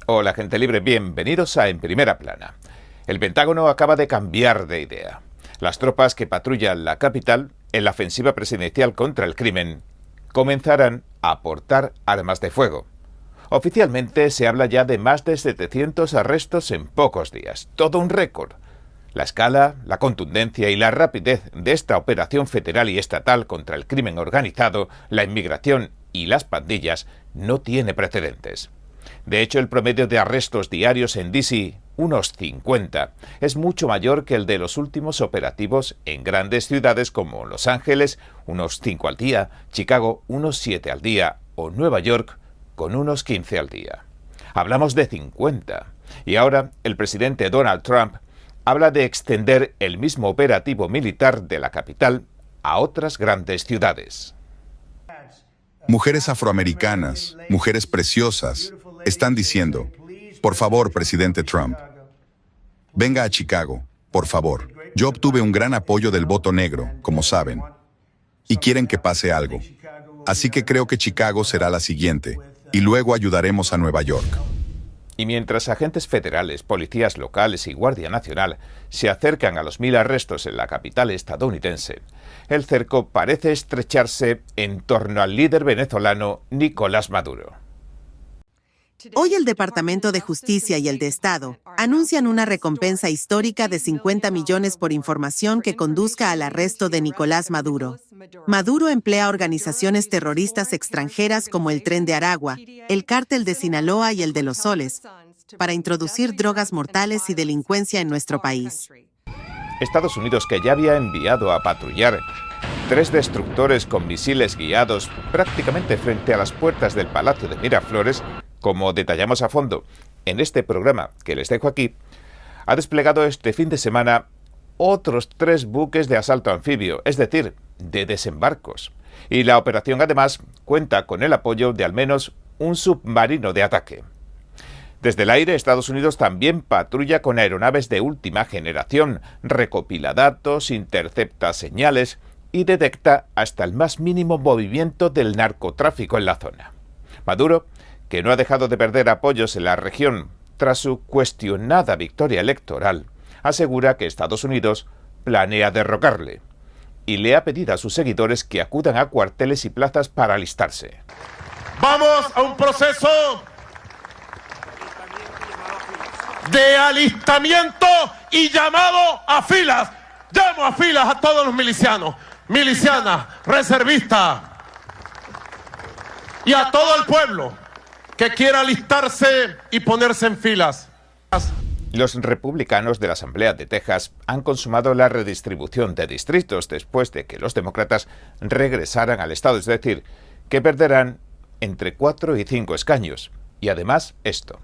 Hola, gente libre, bienvenidos a En Primera Plana. El Pentágono acaba de cambiar de idea. Las tropas que patrullan la capital en la ofensiva presidencial contra el crimen comenzarán a portar armas de fuego. Oficialmente se habla ya de más de 700 arrestos en pocos días, todo un récord. La escala, la contundencia y la rapidez de esta operación federal y estatal contra el crimen organizado, la inmigración y las pandillas no tiene precedentes. De hecho, el promedio de arrestos diarios en D.C., unos 50, es mucho mayor que el de los últimos operativos en grandes ciudades como Los Ángeles, unos 5 al día, Chicago, unos 7 al día, o Nueva York, con unos 15 al día. Hablamos de 50. Y ahora el presidente Donald Trump habla de extender el mismo operativo militar de la capital a otras grandes ciudades. Mujeres afroamericanas, mujeres preciosas, están diciendo, por favor, presidente Trump, venga a Chicago, por favor. Yo obtuve un gran apoyo del voto negro, como saben, y quieren que pase algo. Así que creo que Chicago será la siguiente, y luego ayudaremos a Nueva York. Y mientras agentes federales, policías locales y Guardia Nacional se acercan a los 1000 arrestos en la capital estadounidense, el cerco parece estrecharse en torno al líder venezolano Nicolás Maduro. Hoy el Departamento de Justicia y el de Estado anuncian una recompensa histórica de 50 millones por información que conduzca al arresto de Nicolás Maduro. Maduro emplea organizaciones terroristas extranjeras como el Tren de Aragua, el Cártel de Sinaloa y el de Los Soles, para introducir drogas mortales y delincuencia en nuestro país. Estados Unidos, que ya había enviado a patrullar 3 destructores con misiles guiados prácticamente frente a las puertas del Palacio de Miraflores, como detallamos a fondo en este programa que les dejo aquí, ha desplegado este fin de semana otros 3 buques de asalto anfibio, es decir, de desembarcos. Y la operación además cuenta con el apoyo de al menos un submarino de ataque. Desde el aire, Estados Unidos también patrulla con aeronaves de última generación, recopila datos, intercepta señales y detecta hasta el más mínimo movimiento del narcotráfico en la zona. Maduro, que no ha dejado de perder apoyos en la región tras su cuestionada victoria electoral, asegura que Estados Unidos planea derrocarle y le ha pedido a sus seguidores que acudan a cuarteles y plazas para alistarse. Vamos a un proceso de alistamiento y llamado a filas. Llamo a filas a todos los milicianos, milicianas, reservistas y a todo el pueblo que quiera alistarse y ponerse en filas. Los republicanos de la Asamblea de Texas han consumado la redistribución de distritos después de que los demócratas regresaran al estado, es decir, que perderán entre 4 y 5 escaños. Y además esto.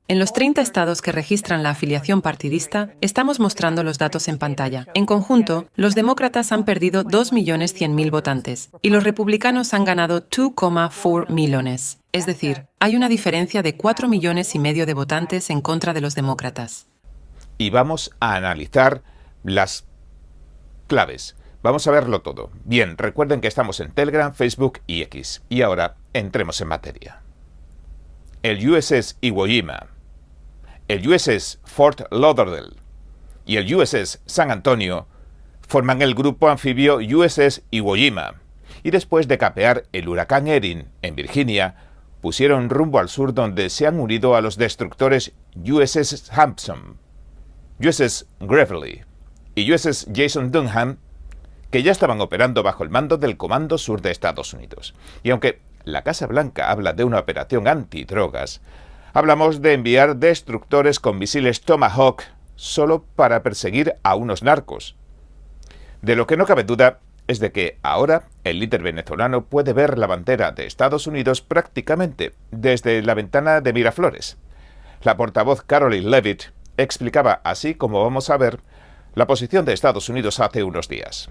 En los 30 estados que registran la afiliación partidista, estamos mostrando los datos en pantalla. En conjunto, los demócratas han perdido 2.100.000 votantes y los republicanos han ganado 2,4 millones. Es decir, hay una diferencia de 4,5 millones de votantes en contra de los demócratas. Y vamos a analizar las claves. Vamos a verlo todo. Bien, recuerden que estamos en Telegram, Facebook y X. Y ahora, entremos en materia. El USS Iwo Jima, el USS Fort Lauderdale y el USS San Antonio forman el grupo anfibio USS Iwo Jima y después de capear el huracán Erin en Virginia, pusieron rumbo al sur donde se han unido a los destructores USS Hampton, USS Gravely y USS Jason Dunham, que ya estaban operando bajo el mando del Comando Sur de Estados Unidos. Y aunque la Casa Blanca habla de una operación antidrogas, hablamos de enviar destructores con misiles Tomahawk solo para perseguir a unos narcos. De lo que no cabe duda es de que ahora el líder venezolano puede ver la bandera de Estados Unidos prácticamente desde la ventana de Miraflores. La portavoz Caroline Leavitt explicaba, así como vamos a ver, la posición de Estados Unidos hace unos días.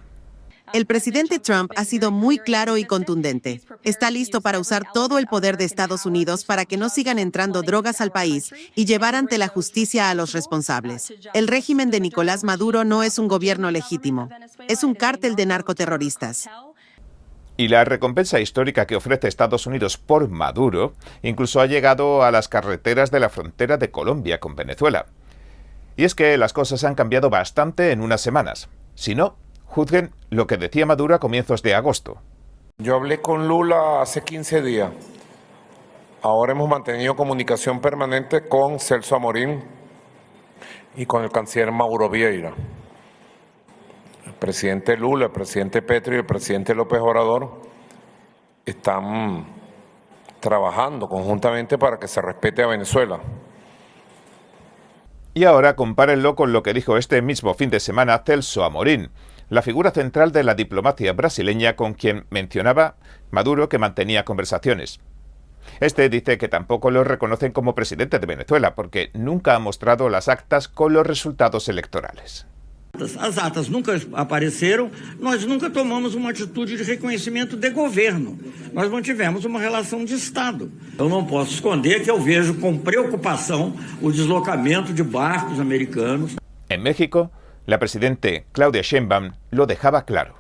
El presidente Trump ha sido muy claro y contundente. Está listo para usar todo el poder de Estados Unidos para que no sigan entrando drogas al país y llevar ante la justicia a los responsables. El régimen de Nicolás Maduro no es un gobierno legítimo. Es un cártel de narcoterroristas. Y la recompensa histórica que ofrece Estados Unidos por Maduro incluso ha llegado a las carreteras de la frontera de Colombia con Venezuela. Y es que las cosas han cambiado bastante en unas semanas. Si no, juzguen lo que decía Maduro a comienzos de agosto. Yo hablé con Lula hace 15 días. Ahora hemos mantenido comunicación permanente con Celso Amorín y con el canciller Mauro Vieira. El presidente Lula, el presidente Petro y el presidente López Obrador están trabajando conjuntamente para que se respete a Venezuela. Y ahora compárenlo con lo que dijo este mismo fin de semana Celso Amorín, la figura central de la diplomacia brasileña con quien mencionaba Maduro que mantenía conversaciones. Este dice que tampoco lo reconocen como presidente de Venezuela porque nunca ha mostrado las actas con los resultados electorales. As atas nunca apareceram, nós nunca tomamos uma atitude de reconhecimento de governo. Nós mantivemos uma relação de Estado. Eu não posso esconder que eu vejo com preocupação o deslocamento de barcos americanos. En México, la presidente Claudia Sheinbaum lo dejaba claro.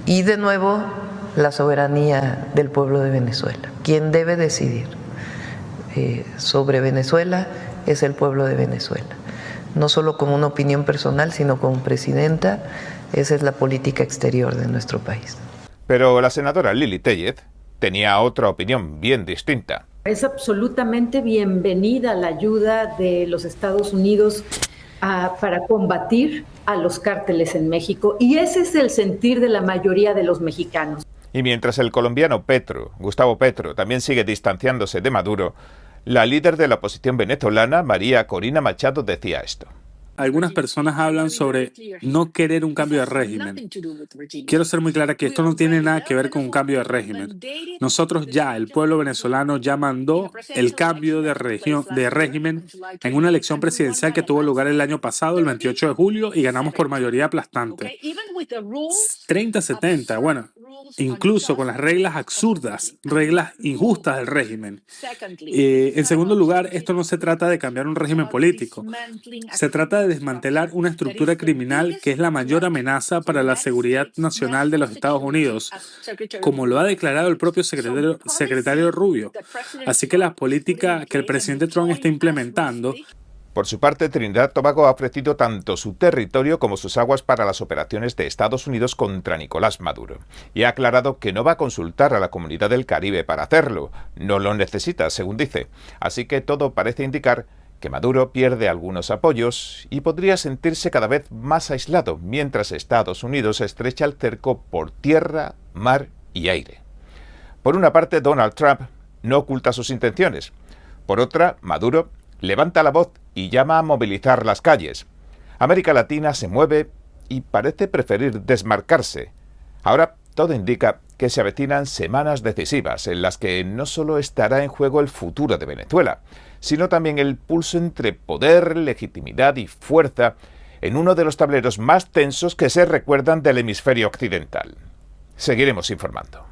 Y de nuevo, la soberanía del pueblo de Venezuela. Quien debe decidir sobre Venezuela es el pueblo de Venezuela. No solo como una opinión personal, sino como presidenta, esa es la política exterior de nuestro país. Pero la senadora Lili Tellez tenía otra opinión bien distinta. Es absolutamente bienvenida la ayuda de los Estados Unidos para combatir a los cárteles en México, y ese es el sentir de la mayoría de los mexicanos. Y mientras el colombiano Gustavo Petro, también sigue distanciándose de Maduro, la líder de la oposición venezolana, María Corina Machado, decía esto. Algunas personas hablan sobre no querer un cambio de régimen. Quiero ser muy clara que esto no tiene nada que ver con un cambio de régimen. Nosotros ya, el pueblo venezolano ya mandó el cambio de régimen en una elección presidencial que tuvo lugar el año pasado, el 28 de julio, y ganamos por mayoría aplastante. 30-70, bueno, incluso con las reglas absurdas, reglas injustas del régimen. En segundo lugar, esto no se trata de cambiar un régimen político. Se trata de desmantelar una estructura criminal que es la mayor amenaza para la seguridad nacional de los Estados Unidos, como lo ha declarado el propio secretario Rubio. Así que la política que el presidente Trump está implementando. Por su parte, Trinidad y Tobago ha ofrecido tanto su territorio como sus aguas para las operaciones de Estados Unidos contra Nicolás Maduro. Y ha aclarado que no va a consultar a la comunidad del Caribe para hacerlo. No lo necesita, según dice. Así que todo parece indicar que Maduro pierde algunos apoyos y podría sentirse cada vez más aislado mientras Estados Unidos estrecha el cerco por tierra, mar y aire. Por una parte, Donald Trump no oculta sus intenciones. Por otra, Maduro levanta la voz y llama a movilizar las calles. América Latina se mueve y parece preferir desmarcarse. Ahora todo indica que se avecinan semanas decisivas en las que no solo estará en juego el futuro de Venezuela, sino también el pulso entre poder, legitimidad y fuerza en uno de los tableros más tensos que se recuerdan del hemisferio occidental. Seguiremos informando.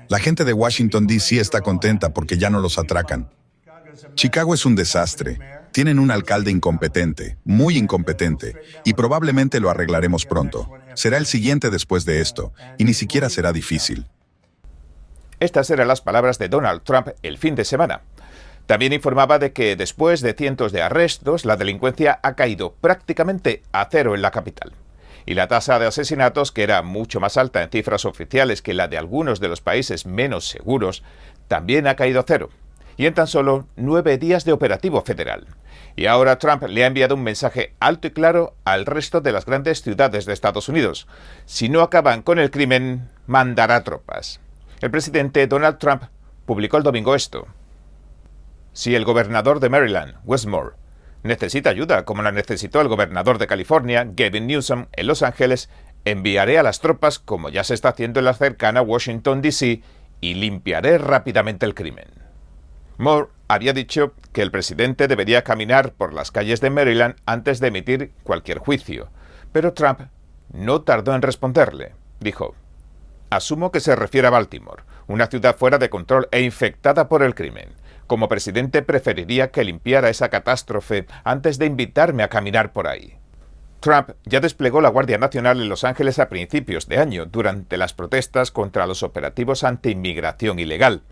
La gente de Washington, D.C. está contenta porque ya no los atracan. Chicago es un desastre. Tienen un alcalde incompetente, muy incompetente, y probablemente lo arreglaremos pronto. Será el siguiente después de esto, y ni siquiera será difícil. Estas eran las palabras de Donald Trump el fin de semana. También informaba de que después de cientos de arrestos, la delincuencia ha caído prácticamente a cero en la capital. Y la tasa de asesinatos, que era mucho más alta en cifras oficiales que la de algunos de los países menos seguros, también ha caído a cero. Y en tan solo 9 días de operativo federal. Y ahora Trump le ha enviado un mensaje alto y claro al resto de las grandes ciudades de Estados Unidos. Si no acaban con el crimen, mandará tropas. El presidente Donald Trump publicó el domingo esto. Si el gobernador de Maryland, Wes Moore, necesita ayuda, como la necesitó el gobernador de California, Gavin Newsom, en Los Ángeles, enviaré a las tropas, como ya se está haciendo en la cercana Washington, D.C., y limpiaré rápidamente el crimen. Moore había dicho que el presidente debería caminar por las calles de Maryland antes de emitir cualquier juicio, pero Trump no tardó en responderle. Dijo, asumo que se refiere a Baltimore, una ciudad fuera de control e infectada por el crimen. Como presidente preferiría que limpiara esa catástrofe antes de invitarme a caminar por ahí. Trump ya desplegó la Guardia Nacional en Los Ángeles a principios de año, durante las protestas contra los operativos anti-inmigración ilegal.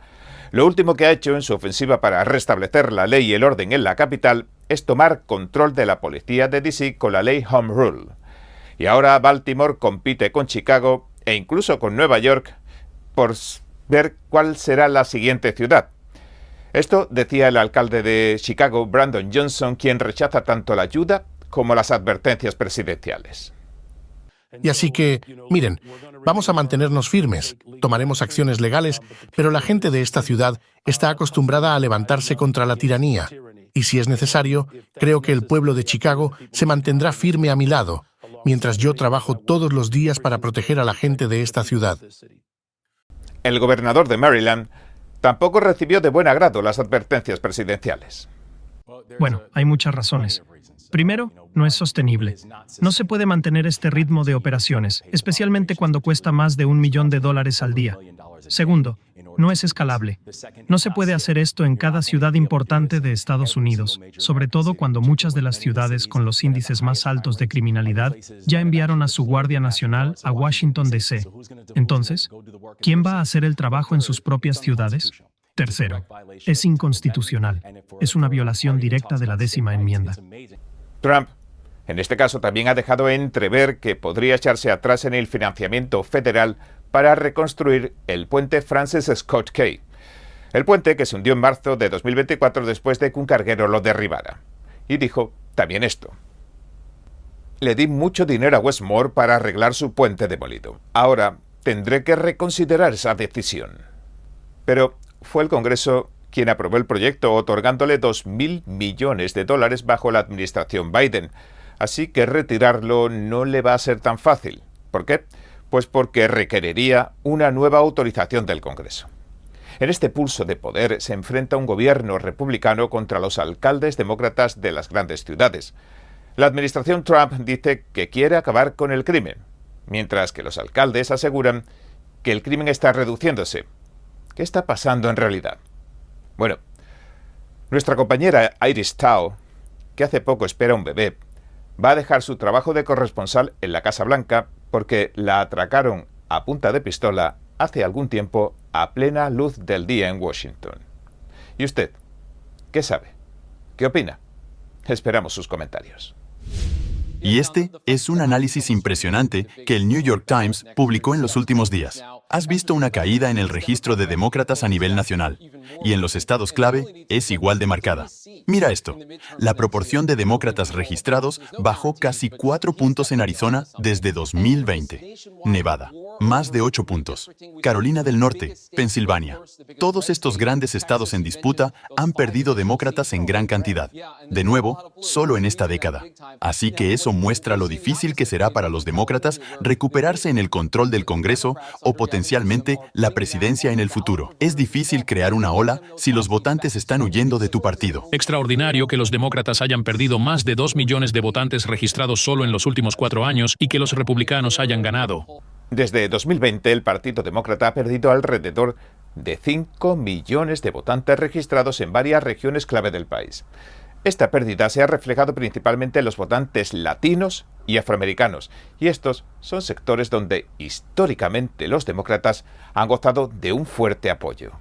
Lo último que ha hecho en su ofensiva para restablecer la ley y el orden en la capital es tomar control de la policía de D.C. con la ley Home Rule. Y ahora Baltimore compite con Chicago e incluso con Nueva York por ver cuál será la siguiente ciudad. Esto decía el alcalde de Chicago, Brandon Johnson, quien rechaza tanto la ayuda como las advertencias presidenciales. Y así que, miren, vamos a mantenernos firmes, tomaremos acciones legales, pero la gente de esta ciudad está acostumbrada a levantarse contra la tiranía. Y si es necesario, creo que el pueblo de Chicago se mantendrá firme a mi lado, mientras yo trabajo todos los días para proteger a la gente de esta ciudad. El gobernador de Maryland tampoco recibió de buen agrado las advertencias presidenciales. Bueno, hay muchas razones. Primero, no es sostenible. No se puede mantener este ritmo de operaciones, especialmente cuando cuesta más de $1 millón al día. Segundo, no es escalable. No se puede hacer esto en cada ciudad importante de Estados Unidos, sobre todo cuando muchas de las ciudades con los índices más altos de criminalidad ya enviaron a su Guardia Nacional a Washington, D.C. Entonces, ¿quién va a hacer el trabajo en sus propias ciudades? Tercero, es inconstitucional. Es una violación directa de la 10ª enmienda. Trump, en este caso, también ha dejado entrever que podría echarse atrás en el financiamiento federal para reconstruir el puente Francis Scott Key. El puente que se hundió en marzo de 2024 después de que un carguero lo derribara. Y dijo también esto: le di mucho dinero a Westmore para arreglar su puente demolido. Ahora tendré que reconsiderar esa decisión. Pero fue el Congreso quien aprobó el proyecto, otorgándole $2.000 millones bajo la administración Biden. Así que retirarlo no le va a ser tan fácil. ¿Por qué? Pues porque requeriría una nueva autorización del Congreso. En este pulso de poder se enfrenta un gobierno republicano contra los alcaldes demócratas de las grandes ciudades. La administración Trump dice que quiere acabar con el crimen, mientras que los alcaldes aseguran que el crimen está reduciéndose. ¿Qué está pasando en realidad? Bueno, nuestra compañera Iris Tao, que hace poco espera un bebé, va a dejar su trabajo de corresponsal en la Casa Blanca porque la atracaron a punta de pistola hace algún tiempo a plena luz del día en Washington. ¿Y usted? ¿Qué sabe? ¿Qué opina? Esperamos sus comentarios. Y este es un análisis impresionante que el New York Times publicó en los últimos días. Has visto una caída en el registro de demócratas a nivel nacional, y en los estados clave es igual de marcada. Mira esto, la proporción de demócratas registrados bajó casi 4 puntos en Arizona desde 2020. Nevada, más de 8 puntos. Carolina del Norte, Pensilvania. Todos estos grandes estados en disputa han perdido demócratas en gran cantidad. De nuevo, solo en esta década. Así que eso muestra lo difícil que será para los demócratas recuperarse en el control del Congreso o potencialmente la presidencia en el futuro. Es difícil crear una ola si los votantes están huyendo de tu partido. Extraordinario que los demócratas hayan perdido más de 2 millones de votantes registrados solo en los últimos 4 años y que los republicanos hayan ganado. Desde 2020, el Partido Demócrata ha perdido alrededor de 5 millones de votantes registrados en varias regiones clave del país. Esta pérdida se ha reflejado principalmente en los votantes latinos y afroamericanos, y estos son sectores donde históricamente los demócratas han gozado de un fuerte apoyo.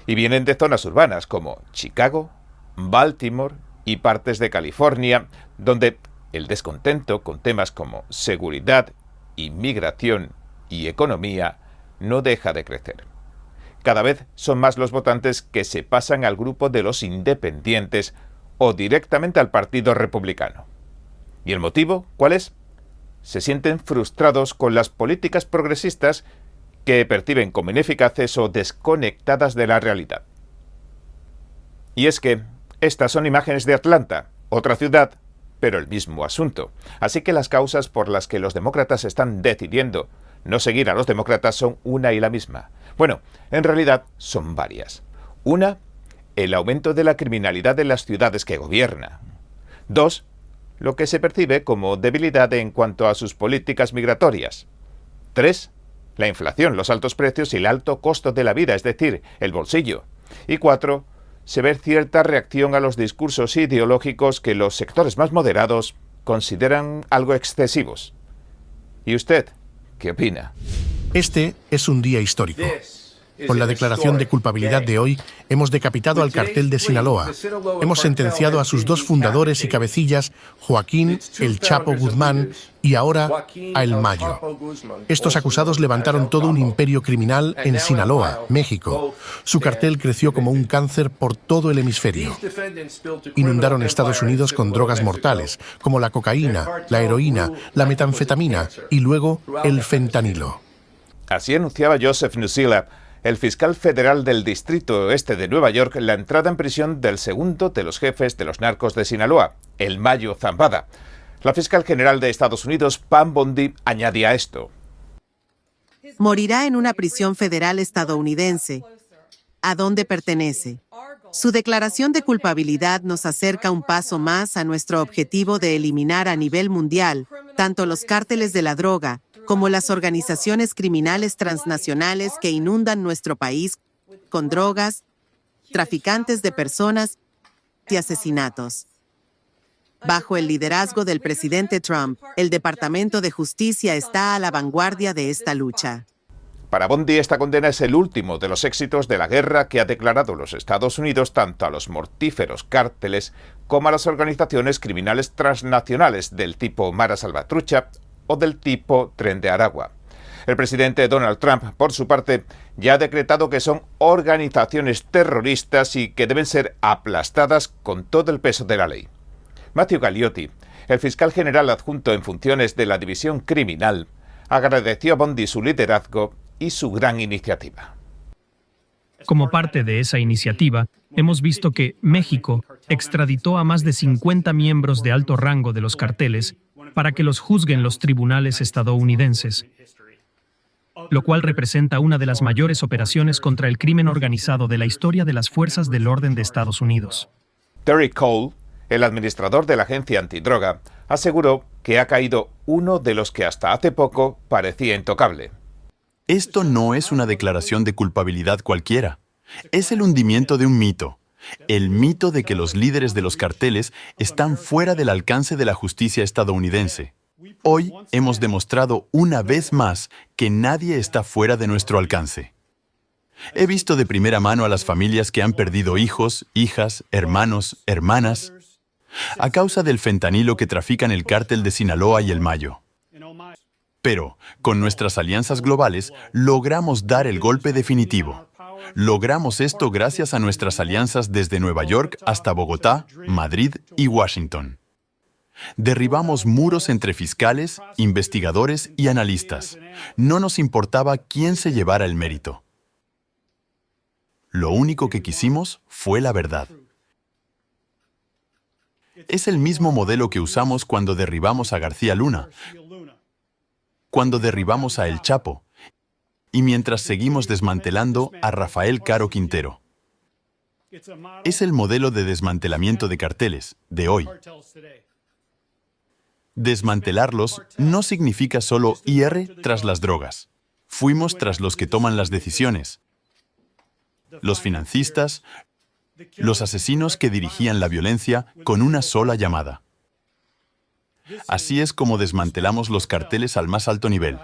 Y vienen de zonas urbanas como Chicago, Baltimore y partes de California, donde el descontento con temas como seguridad, inmigración y economía no deja de crecer. Cada vez son más los votantes que se pasan al grupo de los independientes o directamente al Partido Republicano. ¿Y el motivo cuál es? Se sienten frustrados con las políticas progresistas que perciben como ineficaces o desconectadas de la realidad. Y es que estas son imágenes de Atlanta, otra ciudad, pero el mismo asunto. Así que las causas por las que los demócratas están decidiendo no seguir a los demócratas son una y la misma. Bueno, en realidad son varias. Una, el aumento de la criminalidad en las ciudades que gobierna. 2, lo que se percibe como debilidad en cuanto a sus políticas migratorias. 3, la inflación, los altos precios y el alto costo de la vida, es decir, el bolsillo. Y 4, se ve cierta reacción a los discursos ideológicos que los sectores más moderados consideran algo excesivos. ¿Y usted qué opina? Este es un día histórico. Con la declaración de culpabilidad de hoy, hemos decapitado al cartel de Sinaloa. Hemos sentenciado a sus dos fundadores y cabecillas, Joaquín El Chapo Guzmán y ahora a El Mayo. Estos acusados levantaron todo un imperio criminal en Sinaloa, México. Su cartel creció como un cáncer por todo el hemisferio. Inundaron Estados Unidos con drogas mortales, como la cocaína, la heroína, la metanfetamina y luego el fentanilo. Así anunciaba Joseph Nussila, el fiscal federal del Distrito Oeste de Nueva York, la entrada en prisión del segundo de los jefes de los narcos de Sinaloa, el Mayo Zambada. La fiscal general de Estados Unidos, Pam Bondi, añadía esto. Morirá en una prisión federal estadounidense, a donde pertenece. Su declaración de culpabilidad nos acerca un paso más a nuestro objetivo de eliminar a nivel mundial tanto los cárteles de la droga como las organizaciones criminales transnacionales que inundan nuestro país con drogas, traficantes de personas y asesinatos. Bajo el liderazgo del presidente Trump, el Departamento de Justicia está a la vanguardia de esta lucha. Para Bondi, esta condena es el último de los éxitos de la guerra que ha declarado los Estados Unidos tanto a los mortíferos cárteles como a las organizaciones criminales transnacionales del tipo Mara Salvatrucha o del tipo Tren de Aragua. El presidente Donald Trump, por su parte, ya ha decretado que son organizaciones terroristas y que deben ser aplastadas con todo el peso de la ley. Matthew Galliotti, el fiscal general adjunto en funciones de la División Criminal, agradeció a Bondi su liderazgo y su gran iniciativa. Como parte de esa iniciativa, hemos visto que México extraditó a más de 50 miembros de alto rango de los carteles para que los juzguen los tribunales estadounidenses, lo cual representa una de las mayores operaciones contra el crimen organizado de la historia de las fuerzas del orden de Estados Unidos. Terry Cole, el administrador de la agencia antidroga, aseguró que ha caído uno de los que hasta hace poco parecía intocable. Esto no es una declaración de culpabilidad cualquiera. Es el hundimiento de un mito. El mito de que los líderes de los carteles están fuera del alcance de la justicia estadounidense. Hoy hemos demostrado una vez más que nadie está fuera de nuestro alcance. He visto de primera mano a las familias que han perdido hijos, hijas, hermanos, hermanas, a causa del fentanilo que trafican el cártel de Sinaloa y el Mayo. Pero, con nuestras alianzas globales, logramos dar el golpe definitivo. Logramos esto gracias a nuestras alianzas desde Nueva York hasta Bogotá, Madrid y Washington. Derribamos muros entre fiscales, investigadores y analistas. No nos importaba quién se llevara el mérito. Lo único que quisimos fue la verdad. Es el mismo modelo que usamos cuando derribamos a García Luna, cuando derribamos a El Chapo, y mientras seguimos desmantelando a Rafael Caro Quintero. Es el modelo de desmantelamiento de carteles de hoy. Desmantelarlos no significa solo ir tras las drogas. Fuimos tras los que toman las decisiones, los financistas, los asesinos que dirigían la violencia con una sola llamada. Así es como desmantelamos los carteles al más alto nivel.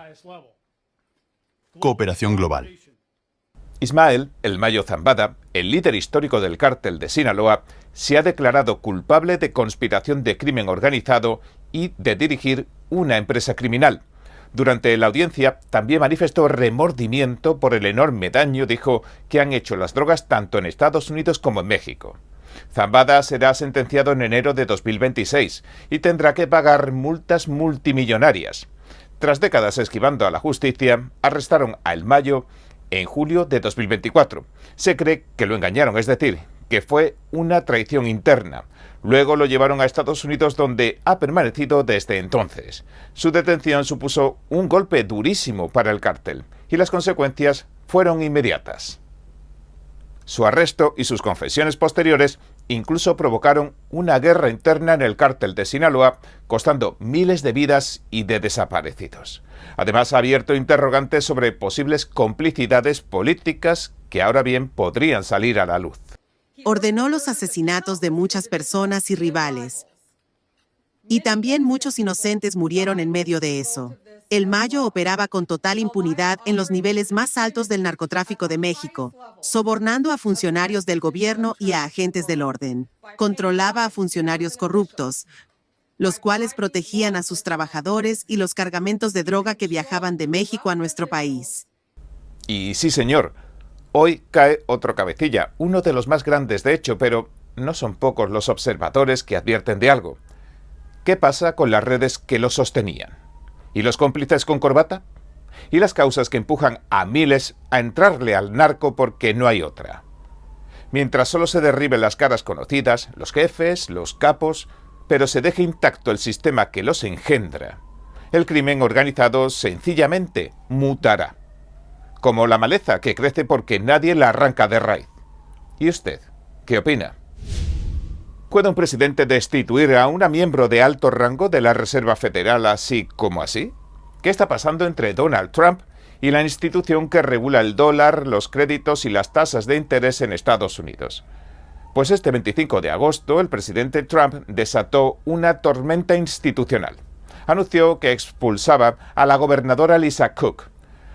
Cooperación global. Ismael El Mayo Zambada, el líder histórico del cártel de Sinaloa, se ha declarado culpable de conspiración de crimen organizado y de dirigir una empresa criminal. Durante la audiencia también manifestó remordimiento por el enorme daño, dijo, que han hecho las drogas tanto en Estados Unidos como en México. Zambada será sentenciado en enero de 2026 y tendrá que pagar multas multimillonarias. Tras décadas esquivando a la justicia, arrestaron a El Mayo en julio de 2024. Se cree que lo engañaron, es decir, que fue una traición interna. Luego lo llevaron a Estados Unidos, donde ha permanecido desde entonces. Su detención supuso un golpe durísimo para el cártel y las consecuencias fueron inmediatas. Su arresto y sus confesiones posteriores incluso provocaron una guerra interna en el cártel de Sinaloa, costando miles de vidas y de desaparecidos. Además, ha abierto interrogantes sobre posibles complicidades políticas que ahora bien podrían salir a la luz. Ordenó los asesinatos de muchas personas y rivales. Y también muchos inocentes murieron en medio de eso. El Mayo operaba con total impunidad en los niveles más altos del narcotráfico de México, sobornando a funcionarios del gobierno y a agentes del orden. Controlaba a funcionarios corruptos, los cuales protegían a sus trabajadores y los cargamentos de droga que viajaban de México a nuestro país. Y sí, señor, hoy cae otro cabecilla, uno de los más grandes de hecho, pero no son pocos los observadores que advierten de algo. ¿Qué pasa con las redes que lo sostenían? ¿Y los cómplices con corbata? ¿Y las causas que empujan a miles a entrarle al narco porque no hay otra? Mientras solo se derriben las caras conocidas, los jefes, los capos, pero se deje intacto el sistema que los engendra, el crimen organizado sencillamente mutará, como la maleza que crece porque nadie la arranca de raíz. ¿Y usted qué opina? ¿Puede un presidente destituir a una miembro de alto rango de la Reserva Federal así como así? ¿Qué está pasando entre Donald Trump y la institución que regula el dólar, los créditos y las tasas de interés en Estados Unidos? Pues este 25 de agosto el presidente Trump desató una tormenta institucional. Anunció que expulsaba a la gobernadora Lisa Cook.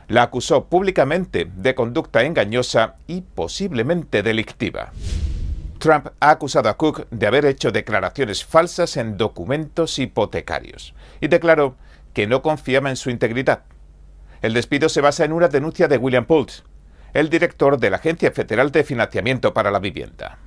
La acusó públicamente de conducta engañosa y posiblemente delictiva. Trump ha acusado a Cook de haber hecho declaraciones falsas en documentos hipotecarios y declaró que no confiaba en su integridad. El despido se basa en una denuncia de William Pultz, el director de la Agencia Federal de Financiamiento para la Vivienda.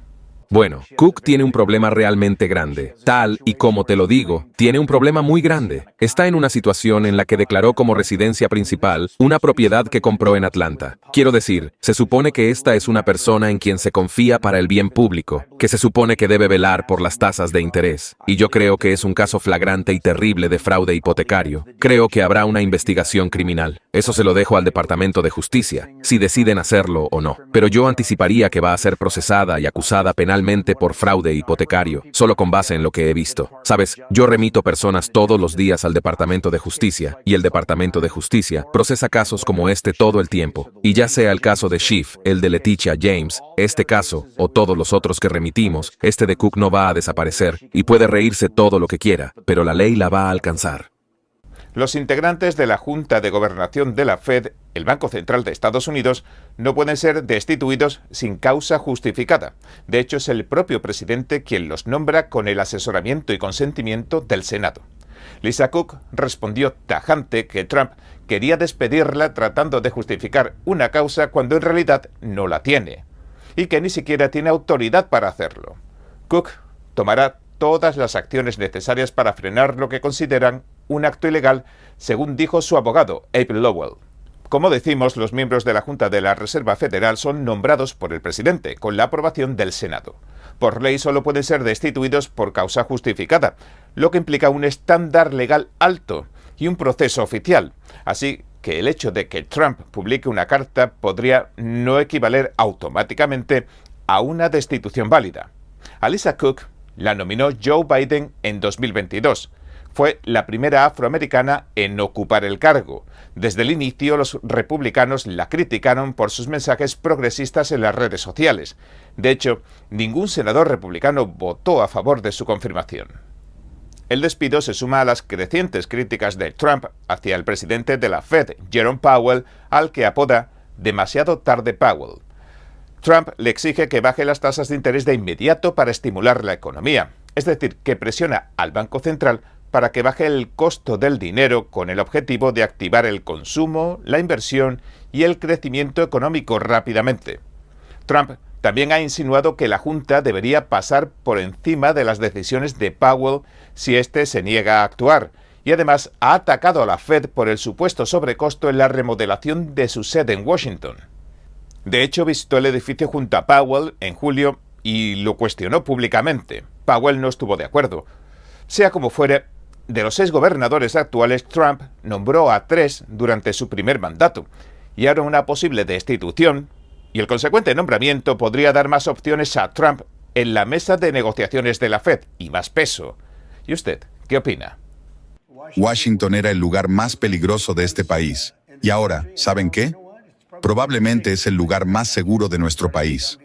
Bueno, Cook tiene un problema realmente grande. Tal y como te lo digo, tiene un problema muy grande. Está en una situación en la que declaró como residencia principal una propiedad que compró en Atlanta. Quiero decir, se supone que esta es una persona en quien se confía para el bien público, que se supone que debe velar por las tasas de interés. Y yo creo que es un caso flagrante y terrible de fraude hipotecario. Creo que habrá una investigación criminal. Eso se lo dejo al Departamento de Justicia, si deciden hacerlo o no. Pero yo anticiparía que va a ser procesada y acusada penalmente por fraude hipotecario, solo con base en lo que he visto. Sabes, yo remito personas todos los días al Departamento de Justicia, y el Departamento de Justicia procesa casos como este todo el tiempo. Y ya sea el caso de Schiff, el de Letitia James, este caso, o todos los otros que remitimos, este de Cook no va a desaparecer, y puede reírse todo lo que quiera, pero la ley la va a alcanzar. Los integrantes de la Junta de Gobernación de la Fed, el Banco Central de Estados Unidos, no pueden ser destituidos sin causa justificada. De hecho, es el propio presidente quien los nombra con el asesoramiento y consentimiento del Senado. Lisa Cook respondió tajante que Trump quería despedirla tratando de justificar una causa cuando en realidad no la tiene, y que ni siquiera tiene autoridad para hacerlo. Cook tomará todas las acciones necesarias para frenar lo que consideran un acto ilegal, según dijo su abogado, Abe Lowell. Como decimos, los miembros de la Junta de la Reserva Federal son nombrados por el presidente, con la aprobación del Senado. Por ley solo pueden ser destituidos por causa justificada, lo que implica un estándar legal alto y un proceso oficial. Así que el hecho de que Trump publique una carta podría no equivaler automáticamente a una destitución válida. A Lisa Cook la nominó Joe Biden en 2022. Fue la primera afroamericana en ocupar el cargo. Desde el inicio, los republicanos la criticaron por sus mensajes progresistas en las redes sociales. De hecho, ningún senador republicano votó a favor de su confirmación. El despido se suma a las crecientes críticas de Trump hacia el presidente de la Fed, Jerome Powell, al que apoda demasiado tarde Powell. Trump le exige que baje las tasas de interés de inmediato para estimular la economía, es decir, que presiona al Banco Central para que baje el costo del dinero con el objetivo de activar el consumo, la inversión y el crecimiento económico rápidamente. Trump también ha insinuado que la Junta debería pasar por encima de las decisiones de Powell si éste se niega a actuar, y además ha atacado a la Fed por el supuesto sobrecosto en la remodelación de su sede en Washington. De hecho, visitó el edificio junto a Powell en julio y lo cuestionó públicamente. Powell no estuvo de acuerdo. Sea como fuere, de los 6 gobernadores actuales, Trump nombró a 3 durante su primer mandato, y ahora una posible destitución y el consecuente nombramiento podría dar más opciones a Trump en la mesa de negociaciones de la Fed y más peso. ¿Y usted qué opina? Washington era el lugar más peligroso de este país. Y ahora, ¿saben qué? Probablemente es el lugar más seguro de nuestro país.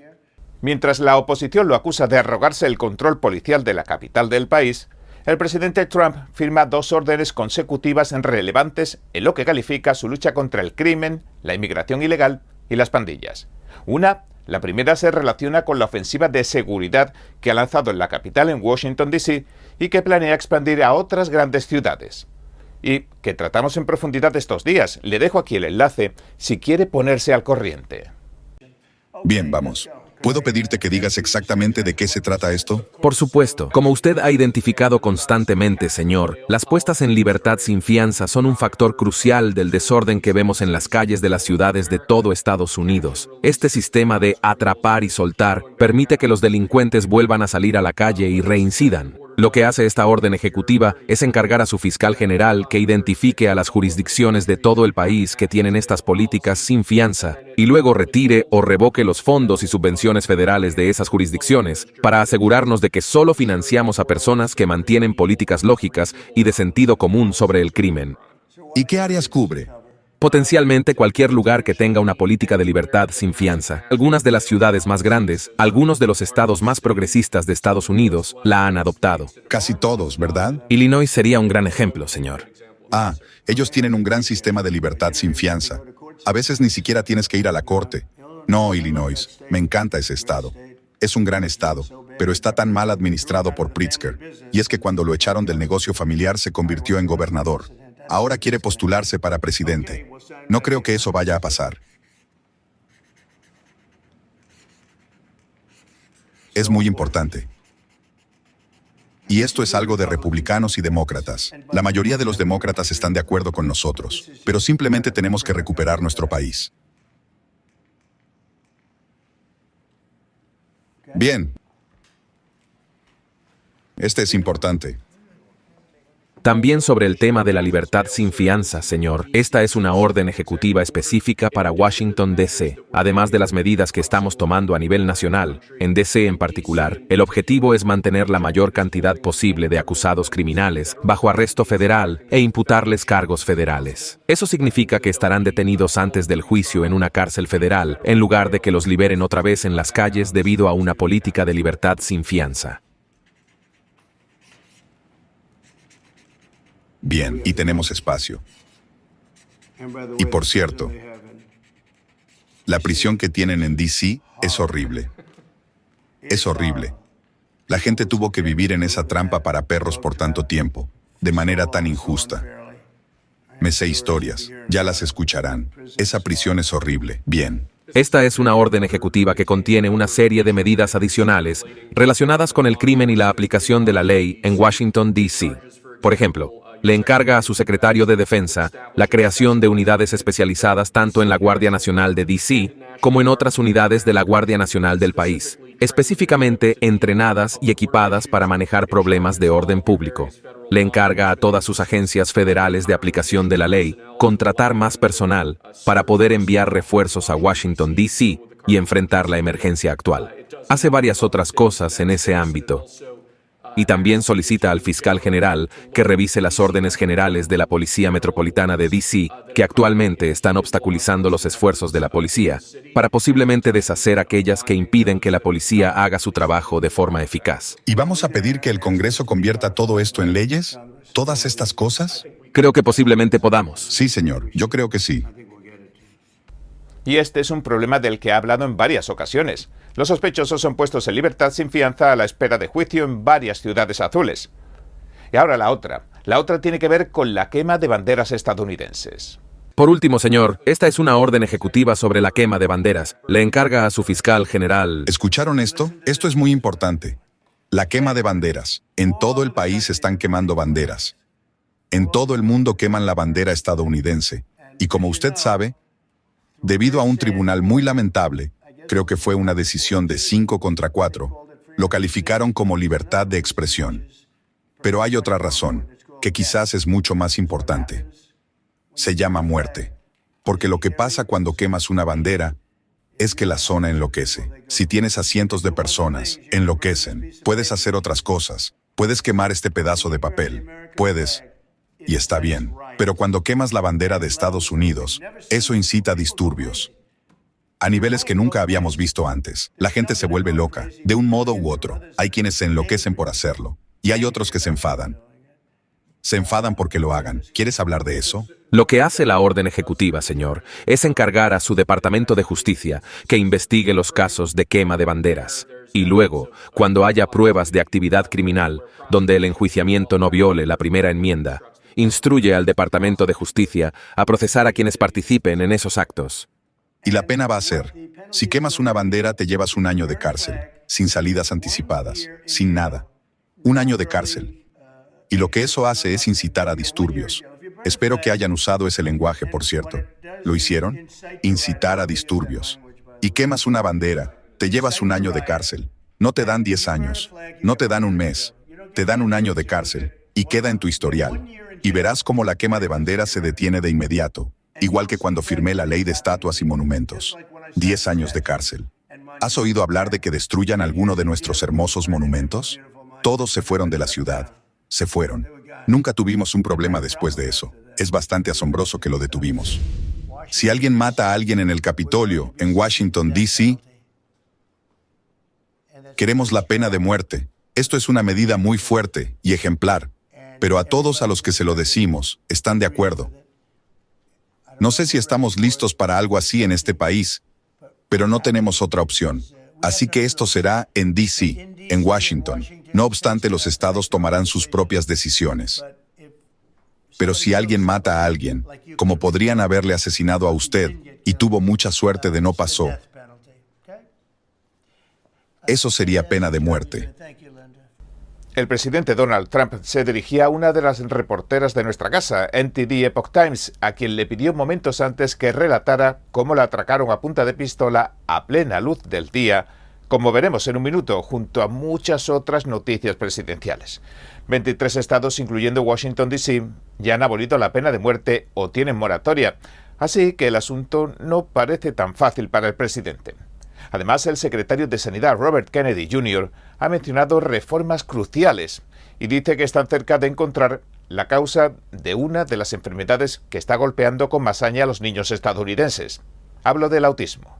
Mientras la oposición lo acusa de arrogarse el control policial de la capital del país, El presidente Trump firma 2 órdenes consecutivas relevantes en lo que califica su lucha contra el crimen, la inmigración ilegal y las pandillas. La primera se relaciona con la ofensiva de seguridad que ha lanzado en la capital, en Washington, D.C., y que planea expandir a otras grandes ciudades. Y que tratamos en profundidad estos días. Le dejo aquí el enlace si quiere ponerse al corriente. Bien, vamos. ¿Puedo pedirte que digas exactamente de qué se trata esto? Por supuesto. Como usted ha identificado constantemente, señor, las puestas en libertad sin fianza son un factor crucial del desorden que vemos en las calles de las ciudades de todo Estados Unidos. Este sistema de atrapar y soltar permite que los delincuentes vuelvan a salir a la calle y reincidan. Lo que hace esta orden ejecutiva es encargar a su fiscal general que identifique a las jurisdicciones de todo el país que tienen estas políticas sin fianza y luego retire o revoque los fondos y subvenciones federales de esas jurisdicciones para asegurarnos de que solo financiamos a personas que mantienen políticas lógicas y de sentido común sobre el crimen. ¿Y qué áreas cubre? Potencialmente cualquier lugar que tenga una política de libertad sin fianza. Algunas de las ciudades más grandes, algunos de los estados más progresistas de Estados Unidos la han adoptado. Casi todos, ¿verdad? Illinois sería un gran ejemplo, señor. Ellos tienen un gran sistema de libertad sin fianza. A veces ni siquiera tienes que ir a la corte. No, Illinois. Me encanta ese estado. Es un gran estado, pero está tan mal administrado por Pritzker. Y es que cuando lo echaron del negocio familiar se convirtió en gobernador. Ahora quiere postularse para presidente. No creo que eso vaya a pasar. Es muy importante. Y esto es algo de republicanos y demócratas. La mayoría de los demócratas están de acuerdo con nosotros, pero simplemente tenemos que recuperar nuestro país. Bien. Este es importante. También sobre el tema de la libertad sin fianza, señor. Esta es una orden ejecutiva específica para Washington, D.C. Además de las medidas que estamos tomando a nivel nacional, en D.C. en particular, el objetivo es mantener la mayor cantidad posible de acusados criminales bajo arresto federal e imputarles cargos federales. Eso significa que estarán detenidos antes del juicio en una cárcel federal, en lugar de que los liberen otra vez en las calles debido a una política de libertad sin fianza. Bien, y tenemos espacio. Y por cierto, la prisión que tienen en D.C. es horrible. Es horrible. La gente tuvo que vivir en esa trampa para perros por tanto tiempo, de manera tan injusta. Me sé historias, ya las escucharán. Esa prisión es horrible. Bien. Esta es una orden ejecutiva que contiene una serie de medidas adicionales relacionadas con el crimen y la aplicación de la ley en Washington, D.C. Por ejemplo, le encarga a su secretario de Defensa la creación de unidades especializadas tanto en la Guardia Nacional de D.C. como en otras unidades de la Guardia Nacional del país, específicamente entrenadas y equipadas para manejar problemas de orden público. Le encarga a todas sus agencias federales de aplicación de la ley contratar más personal para poder enviar refuerzos a Washington, D.C. y enfrentar la emergencia actual. Hace varias otras cosas en ese ámbito. Y también solicita al fiscal general que revise las órdenes generales de la Policía Metropolitana de D.C., que actualmente están obstaculizando los esfuerzos de la policía, para posiblemente deshacer aquellas que impiden que la policía haga su trabajo de forma eficaz. ¿Y vamos a pedir que el Congreso convierta todo esto en leyes? ¿Todas estas cosas? Creo que posiblemente podamos. Sí, señor. Yo creo que sí. Y este es un problema del que ha hablado en varias ocasiones. Los sospechosos son puestos en libertad sin fianza a la espera de juicio en varias ciudades azules. Y ahora la otra. La otra tiene que ver con la quema de banderas estadounidenses. Por último, señor, esta es una orden ejecutiva sobre la quema de banderas. Le encarga a su fiscal general... ¿Escucharon esto? Esto es muy importante. La quema de banderas. En todo el país están quemando banderas. En todo el mundo queman la bandera estadounidense. Y como usted sabe, debido a un tribunal muy lamentable, creo que fue una decisión de 5-4, lo calificaron como libertad de expresión. Pero hay otra razón, que quizás es mucho más importante. Se llama muerte. Porque lo que pasa cuando quemas una bandera es que la zona enloquece. Si tienes a cientos de personas, enloquecen. Puedes hacer otras cosas. Puedes quemar este pedazo de papel. Puedes... Y está bien. Pero cuando quemas la bandera de Estados Unidos, eso incita a disturbios. A niveles que nunca habíamos visto antes. La gente se vuelve loca, de un modo u otro. Hay quienes se enloquecen por hacerlo. Y hay otros que se enfadan. Se enfadan porque lo hagan. ¿Quieres hablar de eso? Lo que hace la orden ejecutiva, señor, es encargar a su Departamento de Justicia que investigue los casos de quema de banderas. Y luego, cuando haya pruebas de actividad criminal, donde el enjuiciamiento no viole la primera enmienda, instruye al Departamento de Justicia a procesar a quienes participen en esos actos. Y la pena va a ser, si quemas una bandera te llevas 1 año de cárcel, sin salidas anticipadas, sin nada. 1 año de cárcel. Y lo que eso hace es incitar a disturbios. Espero que hayan usado ese lenguaje, por cierto. ¿Lo hicieron? Incitar a disturbios. Y quemas una bandera, te llevas 1 año de cárcel. No te dan 10 años, no te dan 1 mes, te dan 1 año de cárcel y queda en tu historial. Y verás cómo la quema de banderas se detiene de inmediato, igual que cuando firmé la ley de estatuas y monumentos. 10 años de cárcel. ¿Has oído hablar de que destruyan alguno de nuestros hermosos monumentos? Todos se fueron de la ciudad. Se fueron. Nunca tuvimos un problema después de eso. Es bastante asombroso que lo detuvimos. Si alguien mata a alguien en el Capitolio, en Washington, D.C., queremos la pena de muerte. Esto es una medida muy fuerte y ejemplar, pero a todos a los que se lo decimos, están de acuerdo. No sé si estamos listos para algo así en este país, pero no tenemos otra opción. Así que esto será en D.C., en Washington. No obstante, los estados tomarán sus propias decisiones. Pero si alguien mata a alguien, como podrían haberle asesinado a usted, y tuvo mucha suerte de no pasó, eso sería pena de muerte. El presidente Donald Trump se dirigía a una de las reporteras de nuestra casa, NTD Epoch Times, a quien le pidió momentos antes que relatara cómo la atracaron a punta de pistola a plena luz del día, como veremos en un minuto, junto a muchas otras noticias presidenciales. 23 estados, incluyendo Washington, D.C., ya han abolido la pena de muerte o tienen moratoria, así que el asunto no parece tan fácil para el presidente. Además, el secretario de Sanidad, Robert Kennedy Jr., ha mencionado reformas cruciales y dice que están cerca de encontrar la causa de una de las enfermedades que está golpeando con más saña a los niños estadounidenses. Hablo del autismo.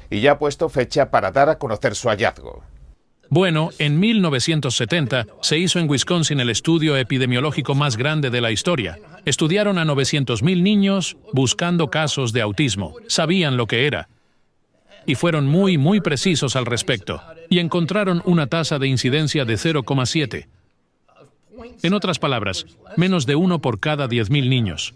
Y ya ha puesto fecha para dar a conocer su hallazgo. Bueno, en 1970 se hizo en Wisconsin el estudio epidemiológico más grande de la historia. Estudiaron a 900,000 niños buscando casos de autismo. Sabían lo que era. Y fueron muy precisos al respecto. Y encontraron una tasa de incidencia de 0,7. En otras palabras, menos de 1 por cada 10,000 niños.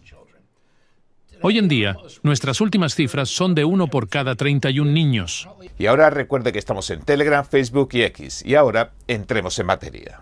Hoy en día, nuestras últimas cifras son de 1 por cada 31 niños. Y ahora recuerde que estamos en Telegram, Facebook y X. Y ahora entremos en materia.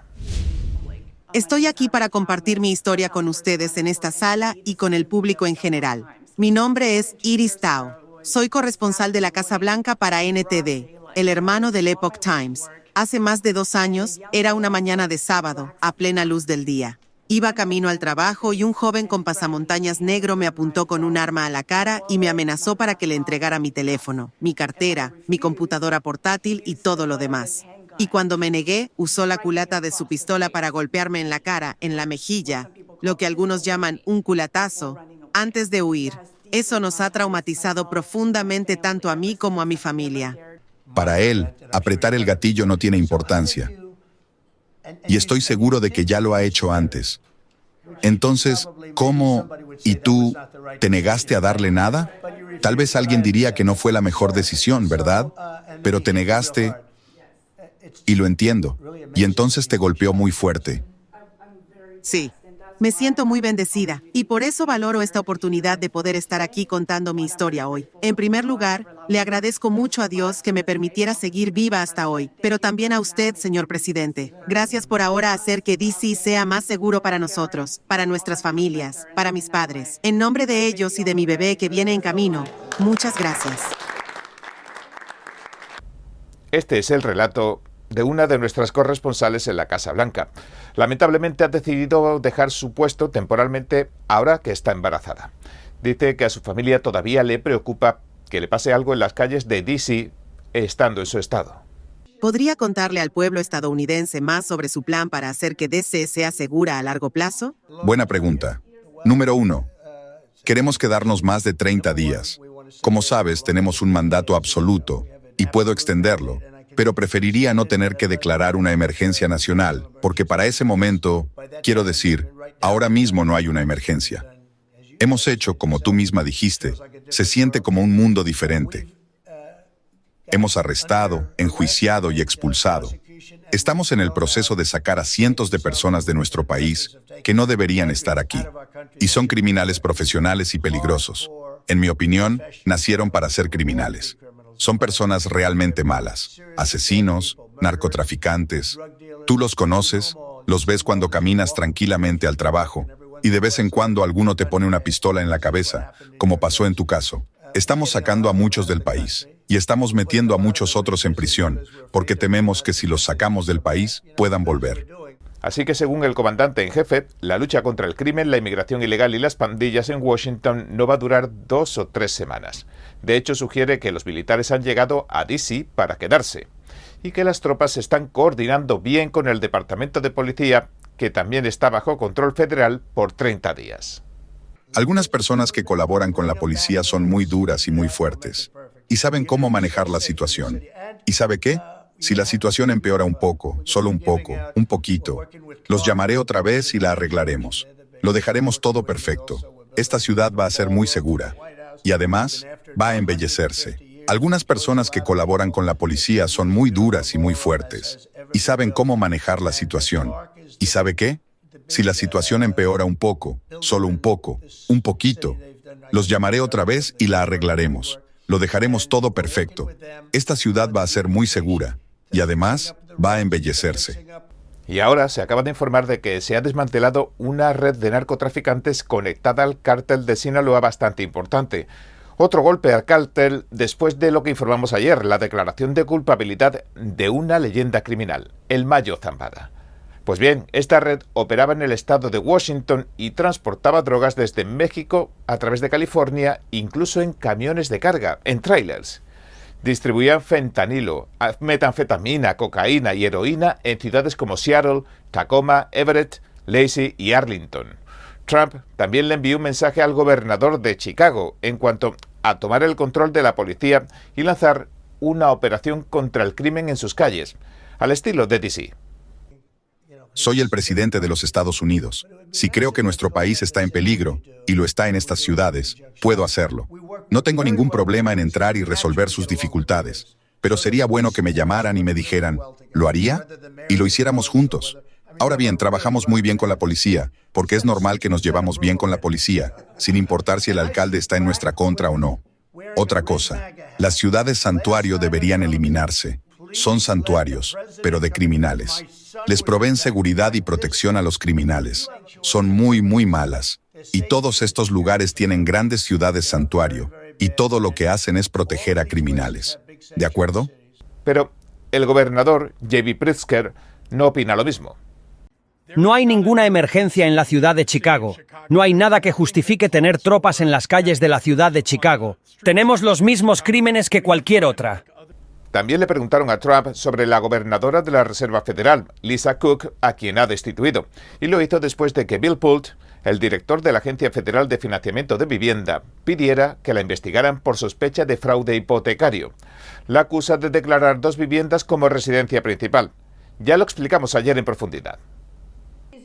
Estoy aquí para compartir mi historia con ustedes en esta sala y con el público en general. Mi nombre es Iris Tao. Soy corresponsal de la Casa Blanca para NTD, el hermano del Epoch Times. Hace más de 2 años, era una mañana de sábado, a plena luz del día. Iba camino al trabajo y un joven con pasamontañas negro me apuntó con un arma a la cara y me amenazó para que le entregara mi teléfono, mi cartera, mi computadora portátil y todo lo demás. Y cuando me negué, usó la culata de su pistola para golpearme en la cara, en la mejilla, lo que algunos llaman un culatazo, antes de huir. Eso nos ha traumatizado profundamente tanto a mí como a mi familia. Para él, apretar el gatillo no tiene importancia. Y estoy seguro de que ya lo ha hecho antes. Entonces, ¿cómo? ¿Y tú te negaste a darle nada? Tal vez alguien diría que no fue la mejor decisión, ¿verdad? Pero te negaste, y lo entiendo. Y entonces te golpeó muy fuerte. Sí. Me siento muy bendecida y por eso valoro esta oportunidad de poder estar aquí contando mi historia hoy. En primer lugar, le agradezco mucho a Dios que me permitiera seguir viva hasta hoy, pero también a usted, señor presidente. Gracias por ahora hacer que D.C. sea más seguro para nosotros, para nuestras familias, para mis padres. En nombre de ellos y de mi bebé que viene en camino, muchas gracias. Este es el relato de una de nuestras corresponsales en la Casa Blanca. Lamentablemente ha decidido dejar su puesto temporalmente ahora que está embarazada. Dice que a su familia todavía le preocupa que le pase algo en las calles de D.C. estando en su estado. ¿Podría contarle al pueblo estadounidense más sobre su plan para hacer que D.C. sea segura a largo plazo? Buena pregunta. Número 1. Queremos quedarnos más de 30 días. Como sabes, tenemos un mandato absoluto y puedo extenderlo. pero preferiría no tener que declarar una emergencia nacional, porque para ese momento, quiero decir, ahora mismo no hay una emergencia. Hemos hecho, como tú misma dijiste, se siente como un mundo diferente. Hemos arrestado, enjuiciado y expulsado. Estamos en el proceso de sacar a cientos de personas de nuestro país que no deberían estar aquí. Y son criminales profesionales y peligrosos. En mi opinión, nacieron para ser criminales. Son personas realmente malas. Asesinos, narcotraficantes. Tú los conoces, los ves cuando caminas tranquilamente al trabajo, y de vez en cuando alguno te pone una pistola en la cabeza, como pasó en tu caso. Estamos sacando a muchos del país. Y estamos metiendo a muchos otros en prisión, porque tememos que si los sacamos del país, puedan volver. Así que según el comandante en jefe, la lucha contra el crimen, la inmigración ilegal y las pandillas en Washington no va a durar 2 o 3 semanas. De hecho, sugiere que los militares han llegado a D.C. para quedarse y que las tropas se están coordinando bien con el Departamento de Policía, que también está bajo control federal por 30 días. Algunas personas que colaboran con la policía son muy duras y muy fuertes, y saben cómo manejar la situación. ¿Y sabe qué? Si la situación empeora un poco, solo un poco, un poquito, los llamaré otra vez y la arreglaremos. Lo dejaremos todo perfecto. Esta ciudad va a ser muy segura. Y además, va a embellecerse. Algunas personas que colaboran con la policía son muy duras y muy fuertes, y saben cómo manejar la situación. ¿Y sabe qué? Si la situación empeora un poco, solo un poco, un poquito, los llamaré otra vez y la arreglaremos. Lo dejaremos todo perfecto. Esta ciudad va a ser muy segura y además va a embellecerse. Y ahora se acaba de informar de que se ha desmantelado una red de narcotraficantes conectada al cártel de Sinaloa bastante importante. Otro golpe al cártel después de lo que informamos ayer, la declaración de culpabilidad de una leyenda criminal, el Mayo Zambada. Pues bien, esta red operaba en el estado de Washington y transportaba drogas desde México a través de California, incluso en camiones de carga, en trailers. Distribuían fentanilo, metanfetamina, cocaína y heroína en ciudades como Seattle, Tacoma, Everett, Lacey y Arlington. Trump también le envió un mensaje al gobernador de Chicago en cuanto a tomar el control de la policía y lanzar una operación contra el crimen en sus calles, al estilo de D.C. Soy el presidente de los Estados Unidos. Si creo que nuestro país está en peligro, y lo está en estas ciudades, puedo hacerlo. No tengo ningún problema en entrar y resolver sus dificultades, pero sería bueno que me llamaran y me dijeran, ¿lo haría? Y lo hiciéramos juntos. Ahora bien, trabajamos muy bien con la policía, porque es normal que nos llevamos bien con la policía, sin importar si el alcalde está en nuestra contra o no. Otra cosa, las ciudades santuario deberían eliminarse. Son santuarios, pero de criminales. Les proveen seguridad y protección a los criminales. Son muy, muy malas. Y todos estos lugares tienen grandes ciudades santuario, y todo lo que hacen es proteger a criminales. ¿De acuerdo? Pero el gobernador, J.B. Pritzker, no opina lo mismo. No hay ninguna emergencia en la ciudad de Chicago. No hay nada que justifique tener tropas en las calles de la ciudad de Chicago. Tenemos los mismos crímenes que cualquier otra. También le preguntaron a Trump sobre la gobernadora de la Reserva Federal, Lisa Cook, a quien ha destituido. Y lo hizo después de que Bill Pult, el director de la Agencia Federal de Financiamiento de Vivienda, pidiera que la investigaran por sospecha de fraude hipotecario. La acusa de declarar 2 viviendas como residencia principal. Ya lo explicamos ayer en profundidad.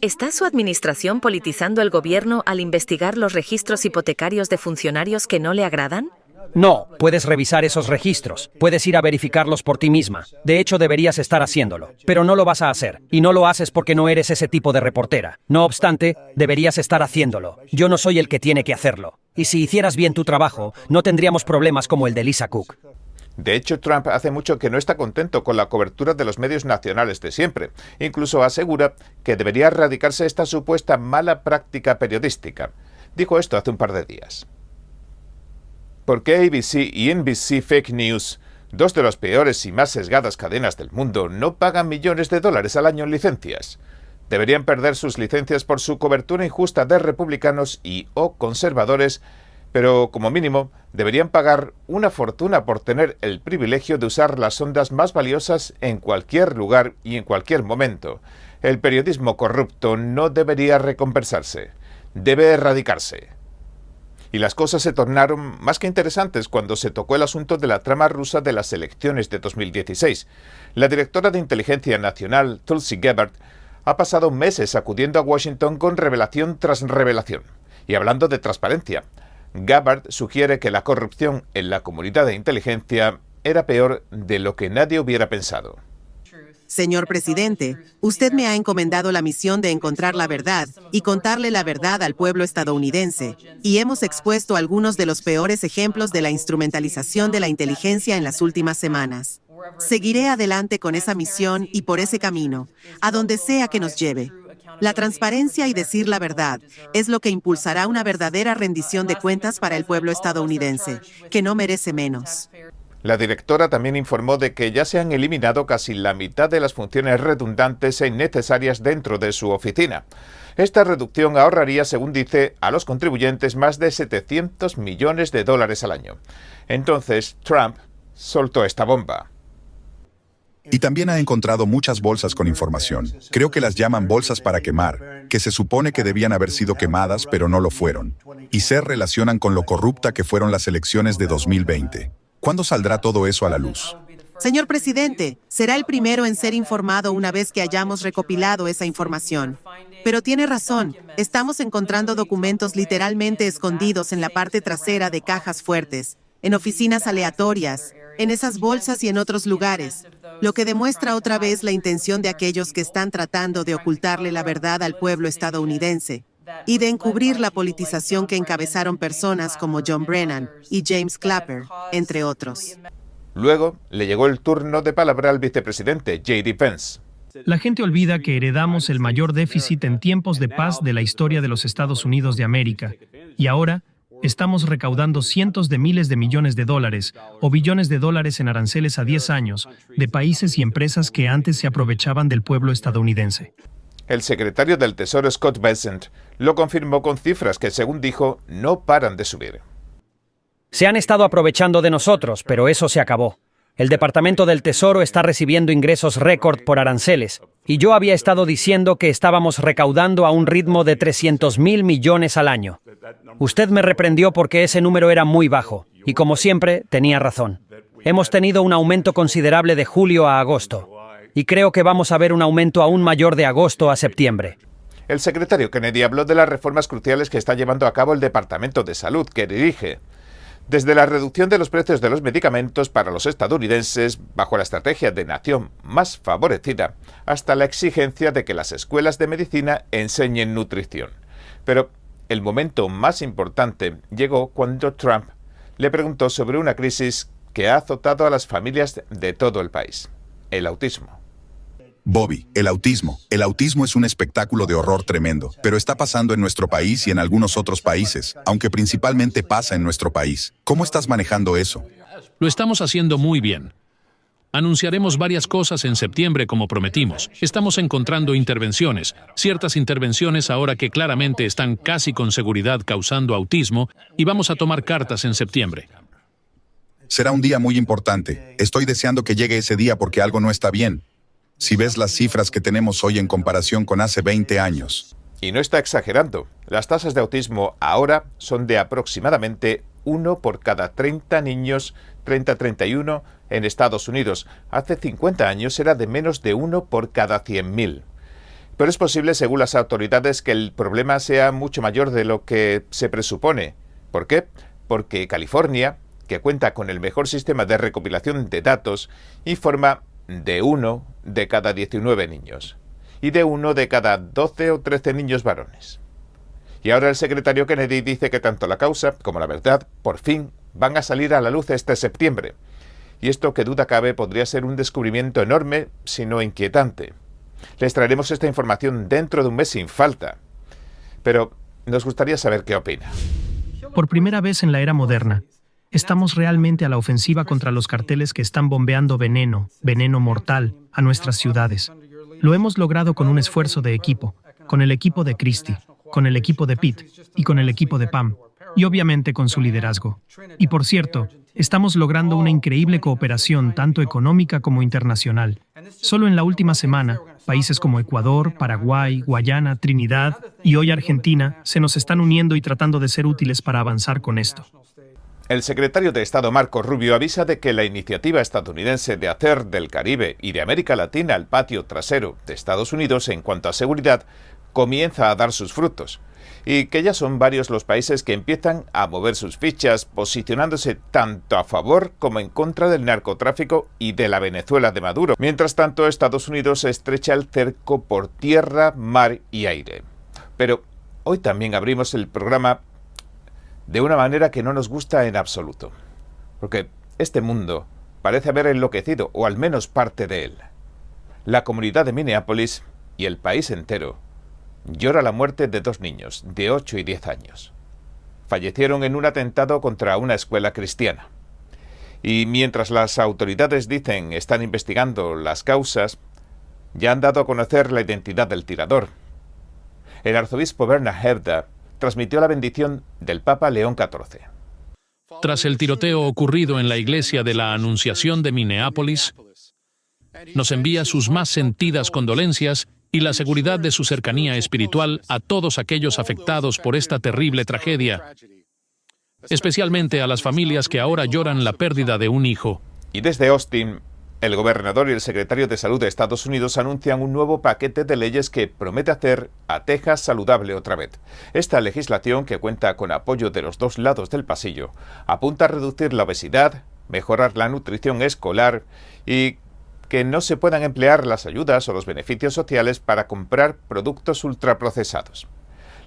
¿Está su administración politizando el gobierno al investigar los registros hipotecarios de funcionarios que no le agradan? No, puedes revisar esos registros. Puedes ir a verificarlos por ti misma. De hecho, deberías estar haciéndolo. Pero no lo vas a hacer. Y no lo haces porque no eres ese tipo de reportera. No obstante, deberías estar haciéndolo. Yo no soy el que tiene que hacerlo. Y si hicieras bien tu trabajo, no tendríamos problemas como el de Lisa Cook. De hecho, Trump hace mucho que no está contento con la cobertura de los medios nacionales de siempre. Incluso asegura que debería erradicarse esta supuesta mala práctica periodística. Dijo esto hace un par de días. ¿Por qué ABC y NBC Fake News, 2 de las peores y más sesgadas cadenas del mundo, no pagan millones de dólares al año en licencias? Deberían perder sus licencias por su cobertura injusta de republicanos y o conservadores, pero como mínimo deberían pagar una fortuna por tener el privilegio de usar las ondas más valiosas en cualquier lugar y en cualquier momento. El periodismo corrupto no debería recompensarse, debe erradicarse. Y las cosas se tornaron más que interesantes cuando se tocó el asunto de la trama rusa de las elecciones de 2016. La directora de Inteligencia Nacional, Tulsi Gabbard, ha pasado meses acudiendo a Washington con revelación tras revelación. Y hablando de transparencia, Gabbard sugiere que la corrupción en la comunidad de inteligencia era peor de lo que nadie hubiera pensado. Señor presidente, usted me ha encomendado la misión de encontrar la verdad y contarle la verdad al pueblo estadounidense, y hemos expuesto algunos de los peores ejemplos de la instrumentalización de la inteligencia en las últimas semanas. Seguiré adelante con esa misión y por ese camino, a donde sea que nos lleve. La transparencia y decir la verdad es lo que impulsará una verdadera rendición de cuentas para el pueblo estadounidense, que no merece menos. La directora también informó de que ya se han eliminado casi la mitad de las funciones redundantes e innecesarias dentro de su oficina. Esta reducción ahorraría, según dice, a los contribuyentes más de $700 millones al año. Entonces, Trump soltó esta bomba. Y también ha encontrado muchas bolsas con información. Creo que las llaman bolsas para quemar, que se supone que debían haber sido quemadas, pero no lo fueron. Y se relacionan con lo corrupta que fueron las elecciones de 2020. ¿Cuándo saldrá todo eso a la luz? Señor presidente, será el primero en ser informado una vez que hayamos recopilado esa información. Pero tiene razón, estamos encontrando documentos literalmente escondidos en la parte trasera de cajas fuertes, en oficinas aleatorias, en esas bolsas y en otros lugares, lo que demuestra otra vez la intención de aquellos que están tratando de ocultarle la verdad al pueblo estadounidense y de encubrir la politización que encabezaron personas como John Brennan y James Clapper, entre otros. Luego le llegó el turno de palabra al vicepresidente J.D. Vance. La gente olvida que heredamos el mayor déficit en tiempos de paz de la historia de los Estados Unidos de América, y ahora estamos recaudando cientos de miles de millones de dólares o billones de dólares en aranceles a 10 años de países y empresas que antes se aprovechaban del pueblo estadounidense. El secretario del Tesoro Scott Bessent lo confirmó con cifras que, según dijo, no paran de subir. Se han estado aprovechando de nosotros, pero eso se acabó. El Departamento del Tesoro está recibiendo ingresos récord por aranceles, y yo había estado diciendo que estábamos recaudando a un ritmo de 300.000 millones al año. Usted me reprendió porque ese número era muy bajo, y como siempre, tenía razón. Hemos tenido un aumento considerable de julio a agosto, y creo que vamos a ver un aumento aún mayor de agosto a septiembre. El secretario Kennedy habló de las reformas cruciales que está llevando a cabo el Departamento de Salud, que dirige. Desde la reducción de los precios de los medicamentos para los estadounidenses bajo la estrategia de nación más favorecida, hasta la exigencia de que las escuelas de medicina enseñen nutrición. Pero el momento más importante llegó cuando Trump le preguntó sobre una crisis que ha azotado a las familias de todo el país: el autismo. Bobby, el autismo. El autismo es un espectáculo de horror tremendo, pero está pasando en nuestro país y en algunos otros países, aunque principalmente pasa en nuestro país. ¿Cómo estás manejando eso? Lo estamos haciendo muy bien. Anunciaremos varias cosas en septiembre como prometimos. Estamos encontrando intervenciones, ciertas intervenciones ahora que claramente están casi con seguridad causando autismo, y vamos a tomar cartas en septiembre. Será un día muy importante. Estoy deseando que llegue ese día porque algo no está bien. Si ves las cifras que tenemos hoy en comparación con hace 20 años. Y no está exagerando. Las tasas de autismo ahora son de aproximadamente 1 por cada 30 niños, 30-31 en Estados Unidos. Hace 50 años era de menos de 1 por cada 100.000. Pero es posible, según las autoridades, que el problema sea mucho mayor de lo que se presupone. ¿Por qué? Porque California, que cuenta con el mejor sistema de recopilación de datos, informa de 1 de cada 19 niños y de 1 de cada 12 o 13 niños varones. Y ahora el secretario Kennedy dice que tanto la causa como la verdad, por fin, van a salir a la luz este septiembre. Y esto, que duda cabe, podría ser un descubrimiento enorme, si no inquietante. Les traeremos esta información dentro de un mes sin falta. Pero nos gustaría saber qué opina. Por primera vez en la era moderna, estamos realmente a la ofensiva contra los carteles que están bombeando veneno mortal, a nuestras ciudades. Lo hemos logrado con un esfuerzo de equipo, con el equipo de Christie, con el equipo de Pete y con el equipo de Pam, y obviamente con su liderazgo. Y por cierto, estamos logrando una increíble cooperación tanto económica como internacional, Solo en la última semana, países como Ecuador, Paraguay, Guayana, Trinidad y hoy Argentina se nos están uniendo y tratando de ser útiles para avanzar con esto. El secretario de Estado Marco Rubio avisa de que la iniciativa estadounidense de hacer del Caribe y de América Latina el patio trasero de Estados Unidos en cuanto a seguridad comienza a dar sus frutos y que ya son varios los países que empiezan a mover sus fichas, posicionándose tanto a favor como en contra del narcotráfico y de la Venezuela de Maduro. Mientras tanto, Estados Unidos estrecha el cerco por tierra, mar y aire. Pero hoy también abrimos el programa de una manera que no nos gusta en absoluto, porque este mundo parece haber enloquecido, o al menos parte de él. La comunidad de Minneapolis y el país entero llora la muerte de 2 niños de 8 y 10 años. Fallecieron en un atentado contra una escuela cristiana. Y mientras las autoridades dicen están investigando las causas, ya han dado a conocer la identidad del tirador. El arzobispo Bernard Hebda transmitió la bendición del Papa León XIV. Tras el tiroteo ocurrido en la iglesia de la Anunciación de Minneapolis, nos envía sus más sentidas condolencias y la seguridad de su cercanía espiritual a todos aquellos afectados por esta terrible tragedia, especialmente a las familias que ahora lloran la pérdida de un hijo. Y desde Austin, el gobernador y el secretario de Salud de Estados Unidos anuncian un nuevo paquete de leyes que promete hacer a Texas saludable otra vez. Esta legislación, que cuenta con apoyo de los 2 lados del pasillo, apunta a reducir la obesidad, mejorar la nutrición escolar y que no se puedan emplear las ayudas o los beneficios sociales para comprar productos ultraprocesados.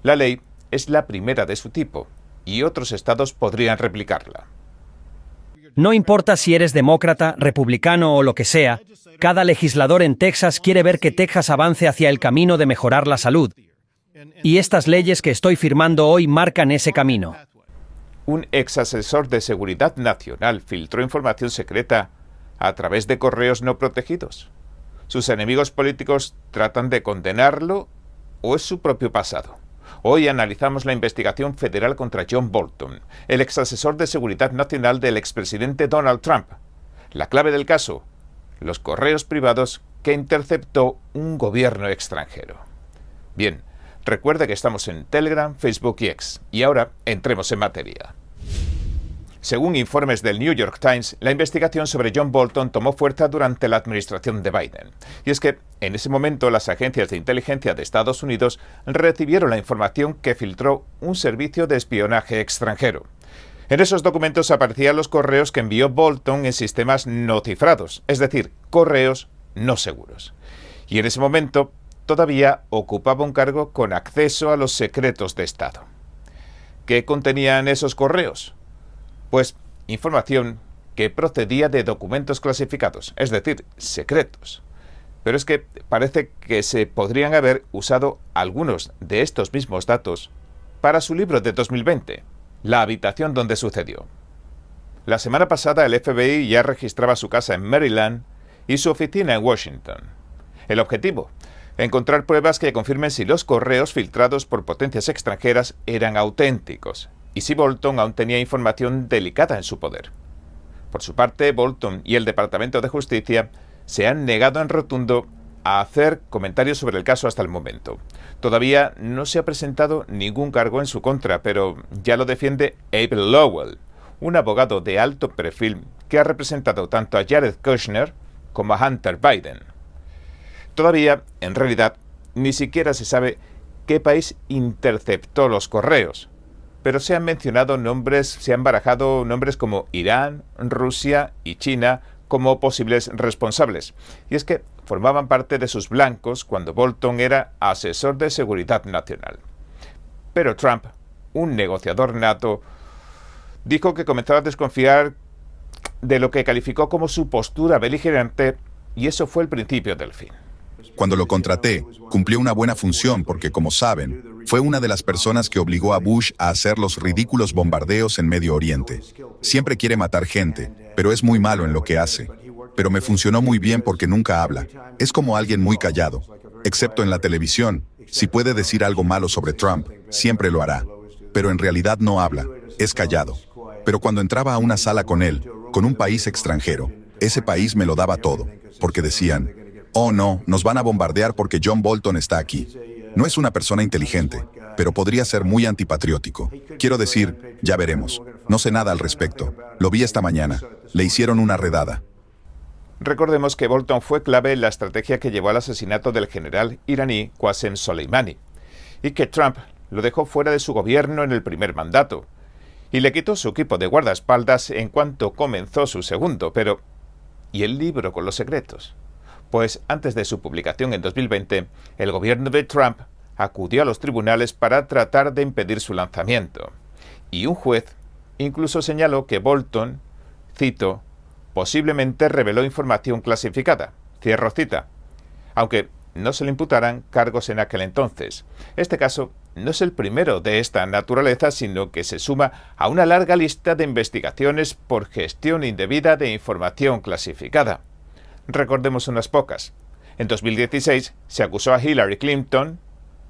La ley es la primera de su tipo y otros estados podrían replicarla. No importa si eres demócrata, republicano o lo que sea, cada legislador en Texas quiere ver que Texas avance hacia el camino de mejorar la salud. Y estas leyes que estoy firmando hoy marcan ese camino. Un ex asesor de seguridad nacional filtró información secreta a través de correos no protegidos. ¿Sus enemigos políticos tratan de condenarlo o es su propio pasado? Hoy analizamos la investigación federal contra John Bolton, el ex asesor de seguridad nacional del expresidente Donald Trump. La clave del caso: los correos privados que interceptó un gobierno extranjero. Bien, recuerde que estamos en Telegram, Facebook y X. Y ahora entremos en materia. Según informes del New York Times, la investigación sobre John Bolton tomó fuerza durante la administración de Biden. Y es que, en ese momento, las agencias de inteligencia de Estados Unidos recibieron la información que filtró un servicio de espionaje extranjero. En esos documentos aparecían los correos que envió Bolton en sistemas no cifrados, es decir, correos no seguros. Y en ese momento, todavía ocupaba un cargo con acceso a los secretos de Estado. ¿Qué contenían esos correos? Pues información que procedía de documentos clasificados, es decir, secretos. Pero es que parece que se podrían haber usado algunos de estos mismos datos para su libro de 2020, La habitación donde sucedió. La semana pasada el FBI ya registraba su casa en Maryland y su oficina en Washington. El objetivo: encontrar pruebas que confirmen si los correos filtrados por potencias extranjeras eran auténticos y si Bolton aún tenía información delicada en su poder. Por su parte, Bolton y el Departamento de Justicia se han negado en rotundo a hacer comentarios sobre el caso hasta el momento. Todavía no se ha presentado ningún cargo en su contra, pero ya lo defiende Abe Lowell, un abogado de alto perfil que ha representado tanto a Jared Kushner como a Hunter Biden. Todavía, en realidad, ni siquiera se sabe qué país interceptó los correos, pero se han barajado nombres como Irán, Rusia y China como posibles responsables. Y es que formaban parte de sus blancos cuando Bolton era asesor de seguridad nacional. Pero Trump, un negociador nato, dijo que comenzaba a desconfiar de lo que calificó como su postura beligerante, y eso fue el principio del fin. Cuando lo contraté, cumplió una buena función porque, como saben, fue una de las personas que obligó a Bush a hacer los ridículos bombardeos en Medio Oriente. Siempre quiere matar gente, pero es muy malo en lo que hace. Pero me funcionó muy bien porque nunca habla. Es como alguien muy callado. Excepto en la televisión, si puede decir algo malo sobre Trump, siempre lo hará. Pero en realidad no habla, es callado. Pero cuando entraba a una sala con él, con un país extranjero, ese país me lo daba todo, porque decían: Oh no, nos van a bombardear porque John Bolton está aquí. No es una persona inteligente, pero podría ser muy antipatriótico. Quiero decir, ya veremos. No sé nada al respecto. Lo vi esta mañana. Le hicieron una redada. Recordemos que Bolton fue clave en la estrategia que llevó al asesinato del general iraní Qasem Soleimani, y que Trump lo dejó fuera de su gobierno en el primer mandato, y le quitó su equipo de guardaespaldas en cuanto comenzó su segundo. Pero, ¿y el libro con los secretos? Pues antes de su publicación en 2020, el gobierno de Trump acudió a los tribunales para tratar de impedir su lanzamiento, y un juez incluso señaló que Bolton, cito, posiblemente reveló información clasificada, cierro cita, aunque no se le imputaran cargos en aquel entonces. Este caso no es el primero de esta naturaleza, sino que se suma a una larga lista de investigaciones por gestión indebida de información clasificada. Recordemos unas pocas. En 2016 se acusó a Hillary Clinton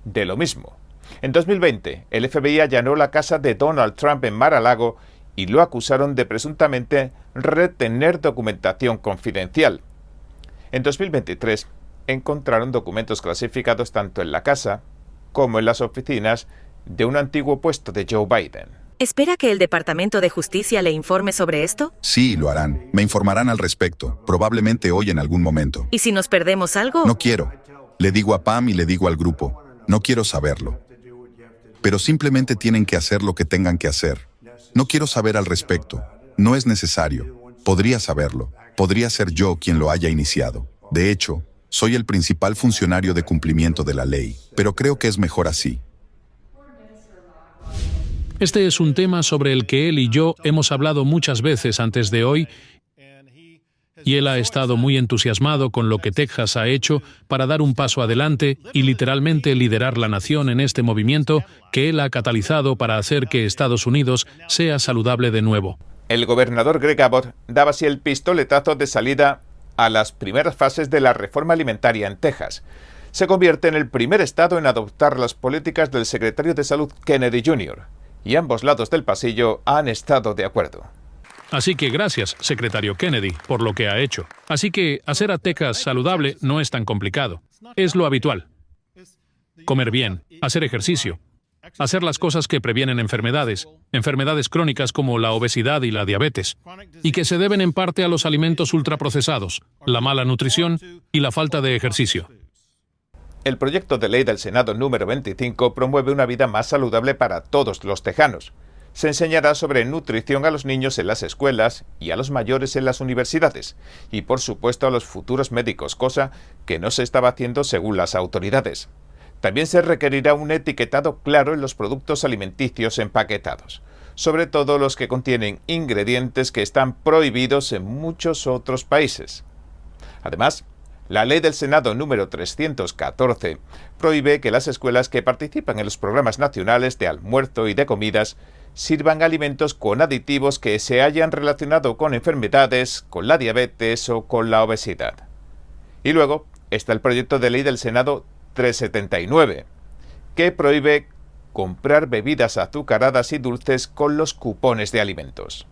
de lo mismo. En 2020, el FBI allanó la casa de Donald Trump en Mar-a-Lago y lo acusaron de presuntamente retener documentación confidencial. En 2023, encontraron documentos clasificados tanto en la casa como en las oficinas de un antiguo puesto de Joe Biden. ¿Espera que el Departamento de Justicia le informe sobre esto? Sí, lo harán. Me informarán al respecto, probablemente hoy en algún momento. ¿Y si nos perdemos algo? No quiero. Le digo a Pam y le digo al grupo. No quiero saberlo. Pero simplemente tienen que hacer lo que tengan que hacer. No quiero saber al respecto. No es necesario. Podría saberlo. Podría ser yo quien lo haya iniciado. De hecho, soy el principal funcionario de cumplimiento de la ley, pero creo que es mejor así. Este es un tema sobre el que él y yo hemos hablado muchas veces antes de hoy, y él ha estado muy entusiasmado con lo que Texas ha hecho para dar un paso adelante y literalmente liderar la nación en este movimiento que él ha catalizado para hacer que Estados Unidos sea saludable de nuevo. El gobernador Greg Abbott daba así el pistoletazo de salida a las primeras fases de la reforma alimentaria en Texas. Se convierte en el primer estado en adoptar las políticas del secretario de Salud Kennedy Jr., y ambos lados del pasillo han estado de acuerdo. Así que gracias, secretario Kennedy, por lo que ha hecho. Así que hacer a Texas saludable no es tan complicado. Es lo habitual. Comer bien, hacer ejercicio, hacer las cosas que previenen enfermedades crónicas como la obesidad y la diabetes, y que se deben en parte a los alimentos ultraprocesados, la mala nutrición y la falta de ejercicio. El proyecto de ley del Senado número 25 promueve una vida más saludable para todos los tejanos. Se enseñará sobre nutrición a los niños en las escuelas y a los mayores en las universidades, y por supuesto a los futuros médicos, cosa que no se estaba haciendo según las autoridades. También se requerirá un etiquetado claro en los productos alimenticios empaquetados, sobre todo los que contienen ingredientes que están prohibidos en muchos otros países. Además, la ley del Senado número 314 prohíbe que las escuelas que participan en los programas nacionales de almuerzo y de comidas sirvan alimentos con aditivos que se hayan relacionado con enfermedades, con la diabetes o con la obesidad. Y luego está el proyecto de ley del Senado 379, que prohíbe comprar bebidas azucaradas y dulces con los cupones de alimentos.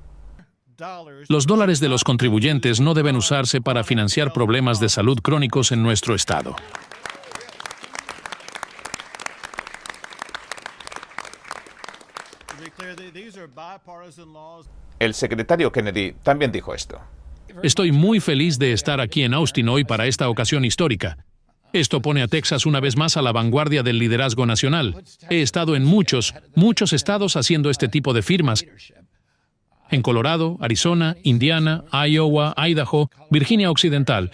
Los dólares de los contribuyentes no deben usarse para financiar problemas de salud crónicos en nuestro estado. El secretario Kennedy también dijo esto. Estoy muy feliz de estar aquí en Austin hoy para esta ocasión histórica. Esto pone a Texas una vez más a la vanguardia del liderazgo nacional. He estado en muchos estados haciendo este tipo de firmas. En Colorado, Arizona, Indiana, Iowa, Idaho, Virginia Occidental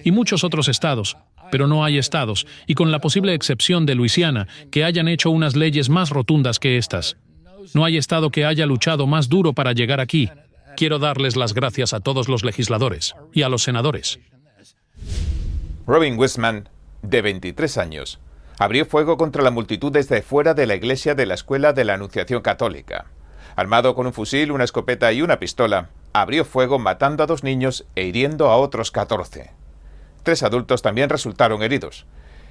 y muchos otros estados. Pero no hay estados, y con la posible excepción de Luisiana, que hayan hecho unas leyes más rotundas que estas. No hay estado que haya luchado más duro para llegar aquí. Quiero darles las gracias a todos los legisladores y a los senadores. Robin Wiseman, de 23 años, abrió fuego contra la multitud desde fuera de la iglesia de la Escuela de la Anunciación Católica. Armado con un fusil, una escopeta y una pistola, abrió fuego matando a 2 niños e hiriendo a otros 14. 3 adultos también resultaron heridos.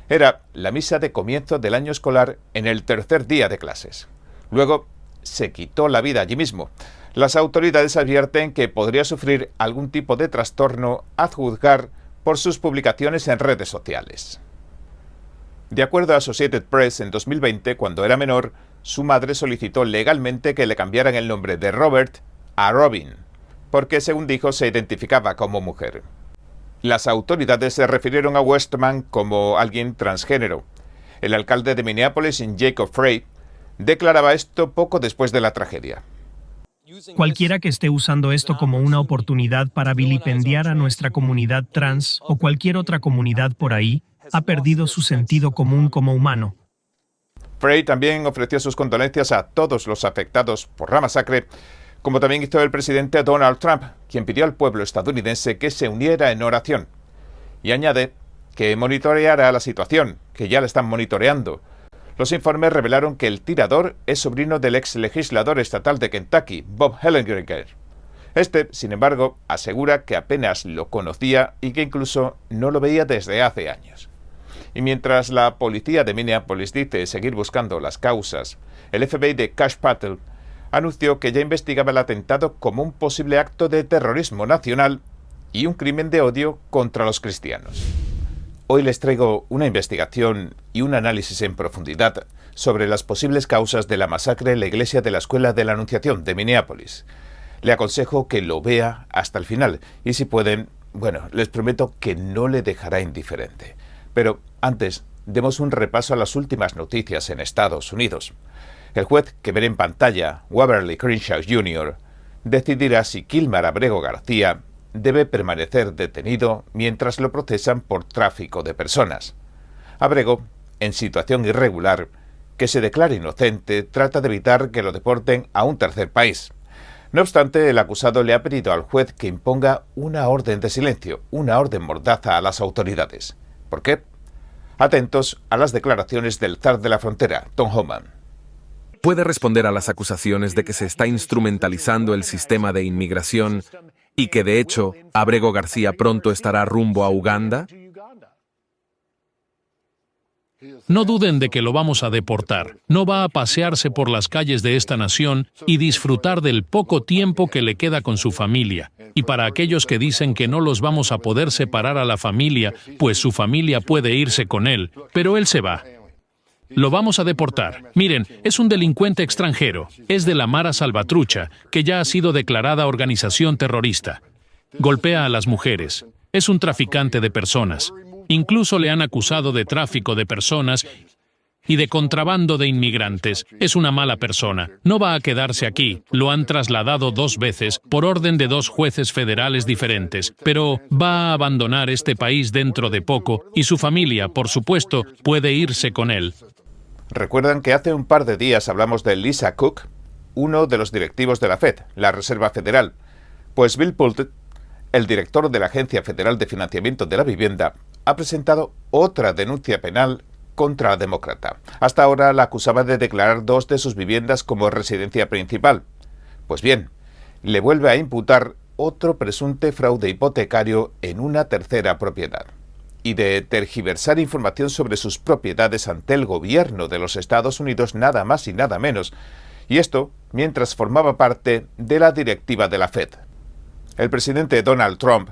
Era la misa de comienzo del año escolar en el tercer día de clases. Luego se quitó la vida allí mismo. Las autoridades advierten que podría sufrir algún tipo de trastorno a juzgar por sus publicaciones en redes sociales. De acuerdo a Associated Press, en 2020, cuando era menor, su madre solicitó legalmente que le cambiaran el nombre de Robert a Robin, porque, según dijo, se identificaba como mujer. Las autoridades se refirieron a Westman como alguien transgénero. El alcalde de Minneapolis, Jacob Frey, declaraba esto poco después de la tragedia. Cualquiera que esté usando esto como una oportunidad para vilipendiar a nuestra comunidad trans o cualquier otra comunidad por ahí, ha perdido su sentido común como humano. Frey también ofreció sus condolencias a todos los afectados por la masacre, como también hizo el presidente Donald Trump, quien pidió al pueblo estadounidense que se uniera en oración. Y añade que monitoreará la situación, que ya la están monitoreando. Los informes revelaron que el tirador es sobrino del ex legislador estatal de Kentucky, Bob Hellinger. Este, sin embargo, asegura que apenas lo conocía y que incluso no lo veía desde hace años. Y mientras la policía de Minneapolis dice seguir buscando las causas, el FBI de Cash Patel anunció que ya investigaba el atentado como un posible acto de terrorismo nacional y un crimen de odio contra los cristianos. Hoy les traigo una investigación y un análisis en profundidad sobre las posibles causas de la masacre en la iglesia de la Escuela de la Anunciación de Minneapolis. Le aconsejo que lo vea hasta el final y si pueden, les prometo que no le dejará indiferente. Pero antes, demos un repaso a las últimas noticias en Estados Unidos. El juez que ven en pantalla, Waverly Crenshaw Jr., decidirá si Kilmer Abrego García debe permanecer detenido mientras lo procesan por tráfico de personas. Abrego, en situación irregular, que se declara inocente, trata de evitar que lo deporten a un tercer país. No obstante, el acusado le ha pedido al juez que imponga una orden de silencio, una orden mordaza a las autoridades. ¿Por qué? Atentos a las declaraciones del zar de la frontera, Tom Homan. ¿Puede responder a las acusaciones de que se está instrumentalizando el sistema de inmigración y que, de hecho, Abrego García pronto estará rumbo a Uganda? No duden de que lo vamos a deportar. No va a pasearse por las calles de esta nación y disfrutar del poco tiempo que le queda con su familia. Y para aquellos que dicen que no los vamos a poder separar a la familia, pues su familia puede irse con él, pero él se va. Lo vamos a deportar. Miren, es un delincuente extranjero. Es de la Mara Salvatrucha, que ya ha sido declarada organización terrorista. Golpea a las mujeres. Es un traficante de personas. Incluso le han acusado de tráfico de personas y de contrabando de inmigrantes. Es una mala persona. No va a quedarse aquí. Lo han trasladado 2 veces por orden de 2 jueces federales diferentes, pero va a abandonar este país dentro de poco y su familia, por supuesto, puede irse con él. ¿Recuerdan que hace un par de días hablamos de Lisa Cook, uno de los directivos de la Fed, la Reserva Federal? Pues Bill Pulte, el director de la Agencia Federal de Financiamiento de la Vivienda, ha presentado otra denuncia penal contra la demócrata. Hasta ahora la acusaba de declarar 2 de sus viviendas como residencia principal. Pues bien, le vuelve a imputar otro presunto fraude hipotecario en una tercera propiedad y de tergiversar información sobre sus propiedades ante el gobierno de los Estados Unidos, nada más y nada menos. Y esto mientras formaba parte de la directiva de la Fed. El presidente Donald Trump,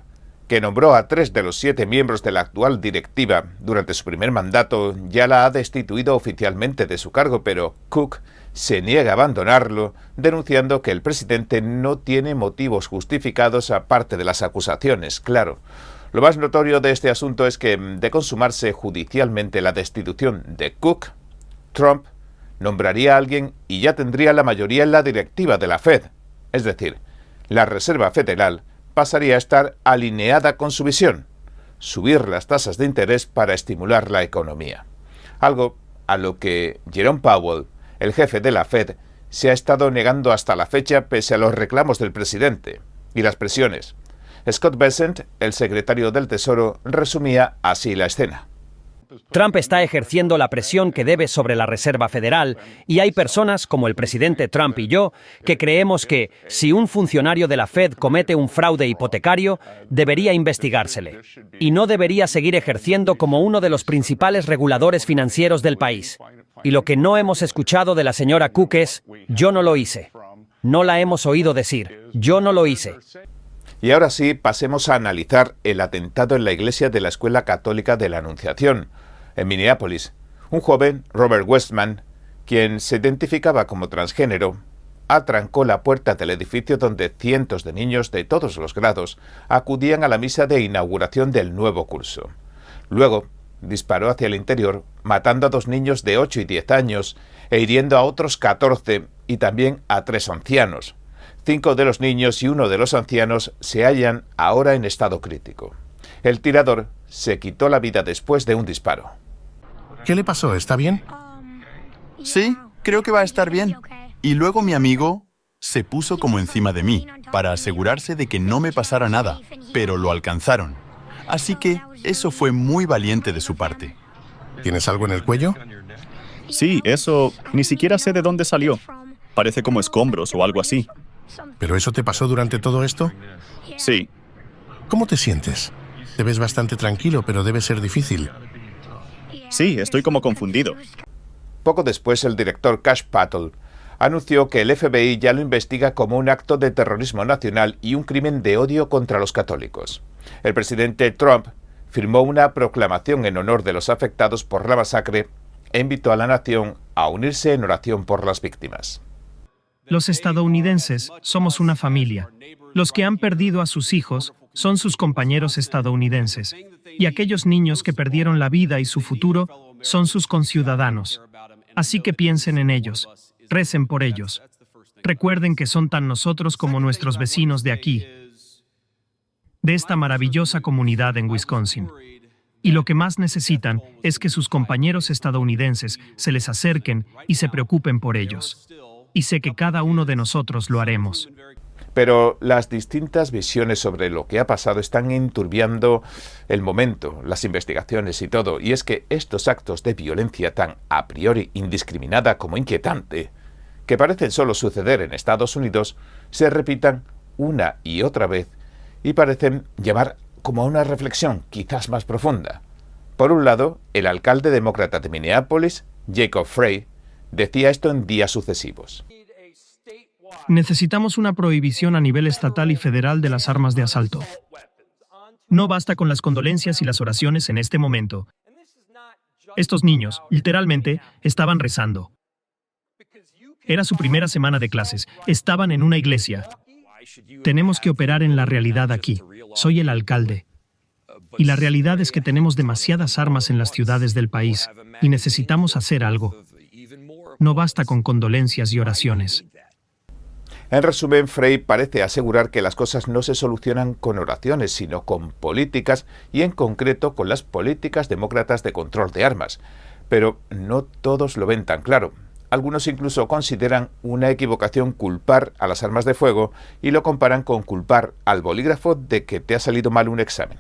que nombró a 3 de los 7 miembros de la actual directiva durante su primer mandato, ya la ha destituido oficialmente de su cargo, pero Cook se niega a abandonarlo, denunciando que el presidente no tiene motivos justificados aparte de las acusaciones, claro. Lo más notorio de este asunto es que, de consumarse judicialmente la destitución de Cook, Trump nombraría a alguien y ya tendría la mayoría en la directiva de la Fed. Es decir, la Reserva Federal pasaría a estar alineada con su visión, subir las tasas de interés para estimular la economía. Algo a lo que Jerome Powell, el jefe de la Fed, se ha estado negando hasta la fecha pese a los reclamos del presidente y las presiones. Scott Bessent, el secretario del Tesoro, resumía así la escena. Trump está ejerciendo la presión que debe sobre la Reserva Federal y hay personas, como el presidente Trump y yo, que creemos que, si un funcionario de la Fed comete un fraude hipotecario, debería investigársele y no debería seguir ejerciendo como uno de los principales reguladores financieros del país. Y lo que no hemos escuchado de la señora Cook es, yo no lo hice. No la hemos oído decir, yo no lo hice. Y ahora sí, pasemos a analizar el atentado en la iglesia de la Escuela Católica de la Anunciación, en Minneapolis. Un joven, Robert Westman, quien se identificaba como transgénero, atrancó la puerta del edificio donde cientos de niños de todos los grados acudían a la misa de inauguración del nuevo curso. Luego, disparó hacia el interior, matando a 2 niños de 8 y 10 años e hiriendo a otros 14 y también a 3 ancianos. 5 de los niños y 1 de los ancianos se hallan ahora en estado crítico. El tirador se quitó la vida después de un disparo. ¿Qué le pasó? ¿Está bien? Sí, creo que va a estar bien. Y luego mi amigo se puso como encima de mí para asegurarse de que no me pasara nada, pero lo alcanzaron. Así que eso fue muy valiente de su parte. ¿Tienes algo en el cuello? Sí, eso ni siquiera sé de dónde salió. Parece como escombros o algo así. ¿Pero eso te pasó durante todo esto? Sí. ¿Cómo te sientes? Te ves bastante tranquilo, pero debe ser difícil. Sí, estoy como confundido. Poco después, el director Kash Patel anunció que el FBI ya lo investiga como un acto de terrorismo nacional y un crimen de odio contra los católicos. El presidente Trump firmó una proclamación en honor de los afectados por la masacre e invitó a la nación a unirse en oración por las víctimas. Los estadounidenses somos una familia. Los que han perdido a sus hijos son sus compañeros estadounidenses. Y aquellos niños que perdieron la vida y su futuro son sus conciudadanos. Así que piensen en ellos. Recen por ellos. Recuerden que son tan nosotros como nuestros vecinos de aquí, de esta maravillosa comunidad en Wisconsin. Y lo que más necesitan es que sus compañeros estadounidenses se les acerquen y se preocupen por ellos. Y sé que cada uno de nosotros lo haremos. Pero las distintas visiones sobre lo que ha pasado están enturbiando el momento, las investigaciones y todo. Y es que estos actos de violencia tan a priori indiscriminada como inquietante, que parecen solo suceder en Estados Unidos, se repitan una y otra vez y parecen llevar como a una reflexión quizás más profunda. Por un lado, el alcalde demócrata de Minneapolis, Jacob Frey, decía esto en días sucesivos. Necesitamos una prohibición a nivel estatal y federal de las armas de asalto. No basta con las condolencias y las oraciones en este momento. Estos niños, literalmente, estaban rezando. Era su primera semana de clases. Estaban en una iglesia. Tenemos que operar en la realidad aquí. Soy el alcalde. Y la realidad es que tenemos demasiadas armas en las ciudades del país y necesitamos hacer algo. No basta con condolencias y oraciones. En resumen, Frey parece asegurar que las cosas no se solucionan con oraciones, sino con políticas y en concreto con las políticas demócratas de control de armas. Pero no todos lo ven tan claro. Algunos incluso consideran una equivocación culpar a las armas de fuego y lo comparan con culpar al bolígrafo de que te ha salido mal un examen.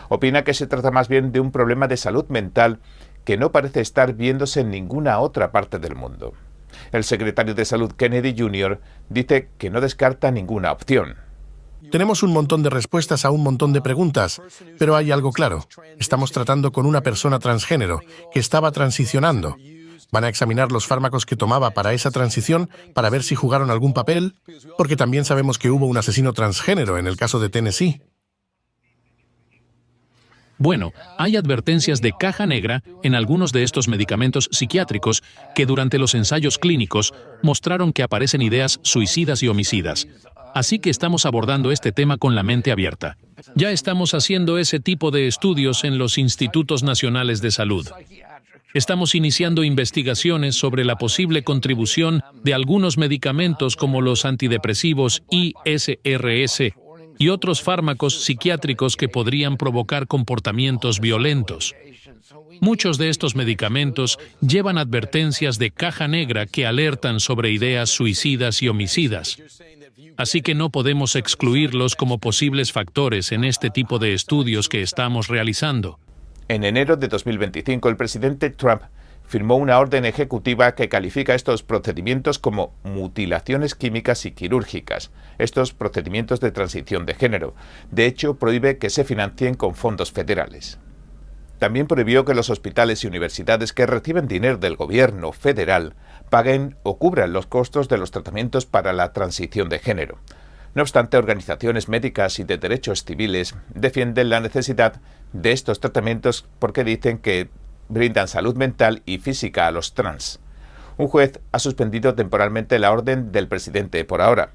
Opina que se trata más bien de un problema de salud mental que no parece estar viéndose en ninguna otra parte del mundo. El secretario de Salud Kennedy Jr. dice que no descarta ninguna opción. Tenemos un montón de respuestas a un montón de preguntas, pero hay algo claro. Estamos tratando con una persona transgénero que estaba transicionando. Van a examinar los fármacos que tomaba para esa transición para ver si jugaron algún papel, porque también sabemos que hubo un asesino transgénero en el caso de Tennessee. Bueno, hay advertencias de caja negra en algunos de estos medicamentos psiquiátricos que durante los ensayos clínicos mostraron que aparecen ideas suicidas y homicidas. Así que estamos abordando este tema con la mente abierta. Ya estamos haciendo ese tipo de estudios en los Institutos Nacionales de Salud. Estamos iniciando investigaciones sobre la posible contribución de algunos medicamentos como los antidepresivos ISRS y otros fármacos psiquiátricos que podrían provocar comportamientos violentos. Muchos de estos medicamentos llevan advertencias de caja negra que alertan sobre ideas suicidas y homicidas. Así que no podemos excluirlos como posibles factores en este tipo de estudios que estamos realizando. En enero de 2025, el presidente Trump firmó una orden ejecutiva que califica estos procedimientos como mutilaciones químicas y quirúrgicas, estos procedimientos de transición de género. De hecho, prohíbe que se financien con fondos federales. También prohibió que los hospitales y universidades que reciben dinero del gobierno federal paguen o cubran los costos de los tratamientos para la transición de género. No obstante, organizaciones médicas y de derechos civiles defienden la necesidad de estos tratamientos porque dicen que brindan salud mental y física a los trans. Un juez ha suspendido temporalmente la orden del presidente por ahora.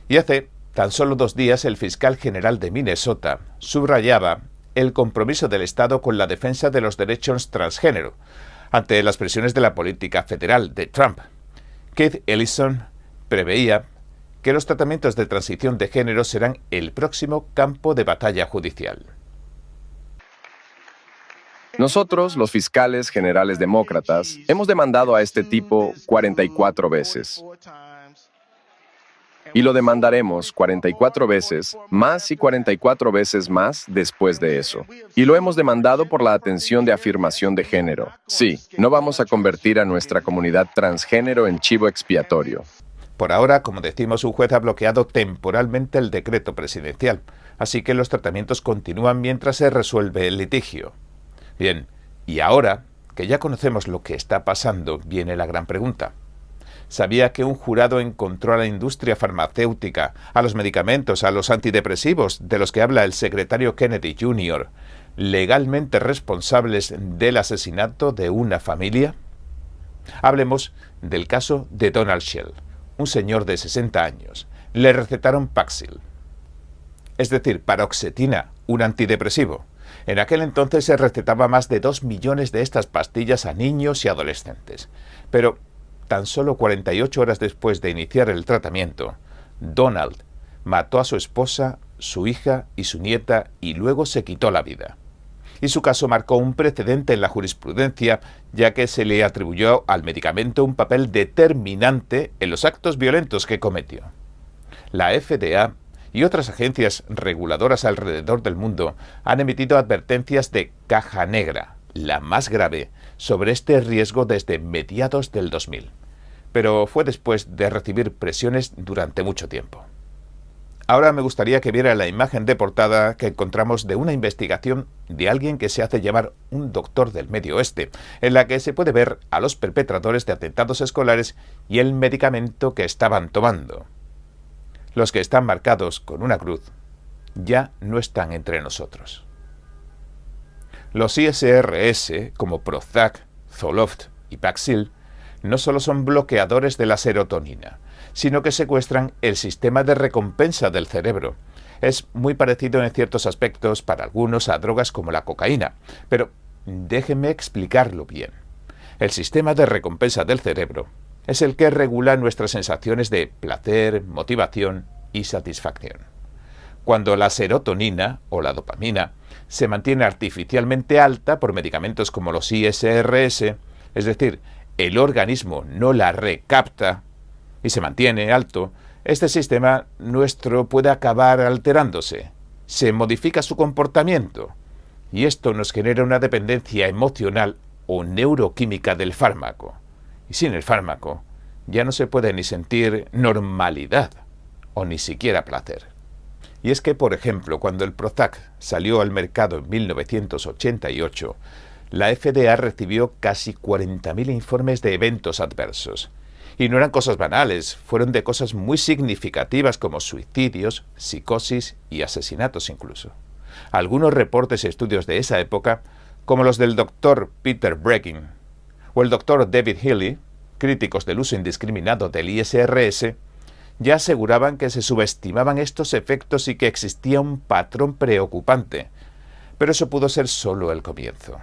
Y hace tan solo 2 días el fiscal general de Minnesota subrayaba el compromiso del Estado con la defensa de los derechos transgénero ante las presiones de la política federal de Trump. Keith Ellison preveía que los tratamientos de transición de género serán el próximo campo de batalla judicial. Nosotros, los fiscales generales demócratas, hemos demandado a este tipo 44 veces. Y lo demandaremos 44 veces más y 44 veces más después de eso. Y lo hemos demandado por la atención de afirmación de género. Sí, no vamos a convertir a nuestra comunidad transgénero en chivo expiatorio. Por ahora, como decimos, un juez ha bloqueado temporalmente el decreto presidencial, así que los tratamientos continúan mientras se resuelve el litigio. Bien, y ahora que ya conocemos lo que está pasando, viene la gran pregunta. ¿Sabía que un jurado encontró a la industria farmacéutica, a los medicamentos, a los antidepresivos, de los que habla el secretario Kennedy Jr., legalmente responsables del asesinato de una familia? Hablemos del caso de Donald Schell, un señor de 60 años. Le recetaron Paxil, es decir, paroxetina, un antidepresivo. En aquel entonces se recetaba más de 2 millones de estas pastillas a niños y adolescentes. Pero tan solo 48 horas después de iniciar el tratamiento, Donald mató a su esposa, su hija y su nieta y luego se quitó la vida. Y su caso marcó un precedente en la jurisprudencia, ya que se le atribuyó al medicamento un papel determinante en los actos violentos que cometió. La FDA y otras agencias reguladoras alrededor del mundo han emitido advertencias de caja negra, la más grave, sobre este riesgo desde mediados del 2000. Pero fue después de recibir presiones durante mucho tiempo. Ahora me gustaría que viera la imagen de portada que encontramos de una investigación de alguien que se hace llamar un doctor del Medio Oeste, en la que se puede ver a los perpetradores de atentados escolares y el medicamento que estaban tomando. Los que están marcados con una cruz ya no están entre nosotros. Los ISRS, como Prozac, Zoloft y Paxil, no solo son bloqueadores de la serotonina, sino que secuestran el sistema de recompensa del cerebro. Es muy parecido en ciertos aspectos para algunos a drogas como la cocaína, pero déjenme explicarlo bien. El sistema de recompensa del cerebro es el que regula nuestras sensaciones de placer, motivación y satisfacción. Cuando la serotonina o la dopamina se mantiene artificialmente alta por medicamentos como los ISRS, es decir, el organismo no la recapta y se mantiene alto, este sistema nuestro puede acabar alterándose, se modifica su comportamiento y esto nos genera una dependencia emocional o neuroquímica del fármaco. Y sin el fármaco ya no se puede ni sentir normalidad o ni siquiera placer. Y es que, por ejemplo, cuando el Prozac salió al mercado en 1988, la FDA recibió casi 40.000 informes de eventos adversos. Y no eran cosas banales, fueron de cosas muy significativas como suicidios, psicosis y asesinatos incluso. Algunos reportes y estudios de esa época, como los del Dr. Peter Breggin o el Dr. David Healy, críticos del uso indiscriminado del ISRS, ya aseguraban que se subestimaban estos efectos y que existía un patrón preocupante. Pero eso pudo ser solo el comienzo.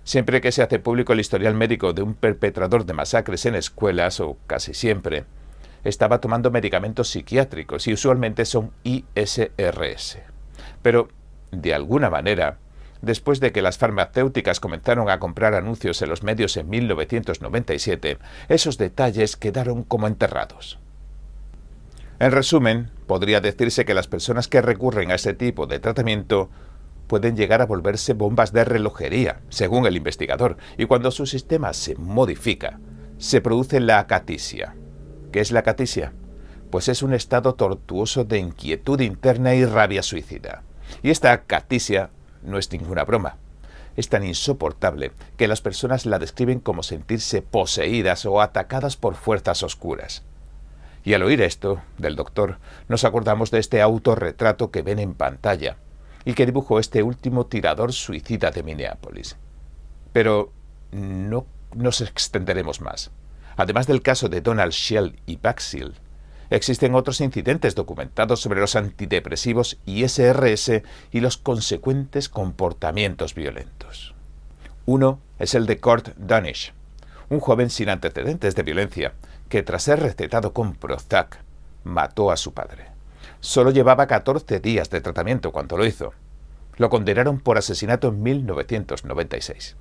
Siempre que se hace público el historial médico de un perpetrador de masacres en escuelas, o casi siempre, estaba tomando medicamentos psiquiátricos y usualmente son ISRS. Pero, de alguna manera, después de que las farmacéuticas comenzaron a comprar anuncios en los medios en 1997, esos detalles quedaron como enterrados. En resumen, podría decirse que las personas que recurren a este tipo de tratamiento pueden llegar a volverse bombas de relojería, según el investigador, y cuando su sistema se modifica, se produce la acatisia. ¿Qué es la acatisia? Pues es un estado tortuoso de inquietud interna y rabia suicida. Y esta acatisia no es ninguna broma. Es tan insoportable que las personas la describen como sentirse poseídas o atacadas por fuerzas oscuras. Y al oír esto del doctor, nos acordamos de este autorretrato que ven en pantalla y que dibujó este último tirador suicida de Minneapolis. Pero no nos extenderemos más. Además del caso de Donald Shell y Paxil, existen otros incidentes documentados sobre los antidepresivos y SRS y los consecuentes comportamientos violentos. Uno es el de Kurt Danish, un joven sin antecedentes de violencia que tras ser recetado con Prozac mató a su padre. Solo llevaba 14 días de tratamiento cuando lo hizo. Lo condenaron por asesinato en 1996.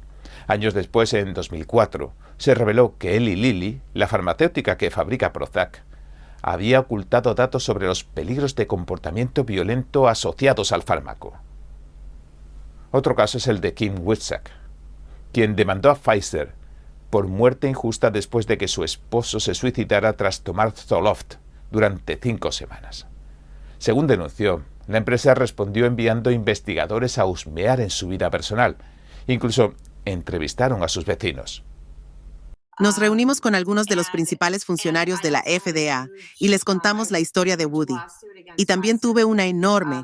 Años después, en 2004, se reveló que Eli Lilly, la farmacéutica que fabrica Prozac, había ocultado datos sobre los peligros de comportamiento violento asociados al fármaco. Otro caso es el de Kim Witzak, quien demandó a Pfizer por muerte injusta después de que su esposo se suicidara tras tomar Zoloft durante 5 semanas. Según denunció, la empresa respondió enviando investigadores a husmear en su vida personal. Incluso entrevistaron a sus vecinos. Nos reunimos con algunos de los principales funcionarios de la FDA y les contamos la historia de Woody. Y también tuve una enorme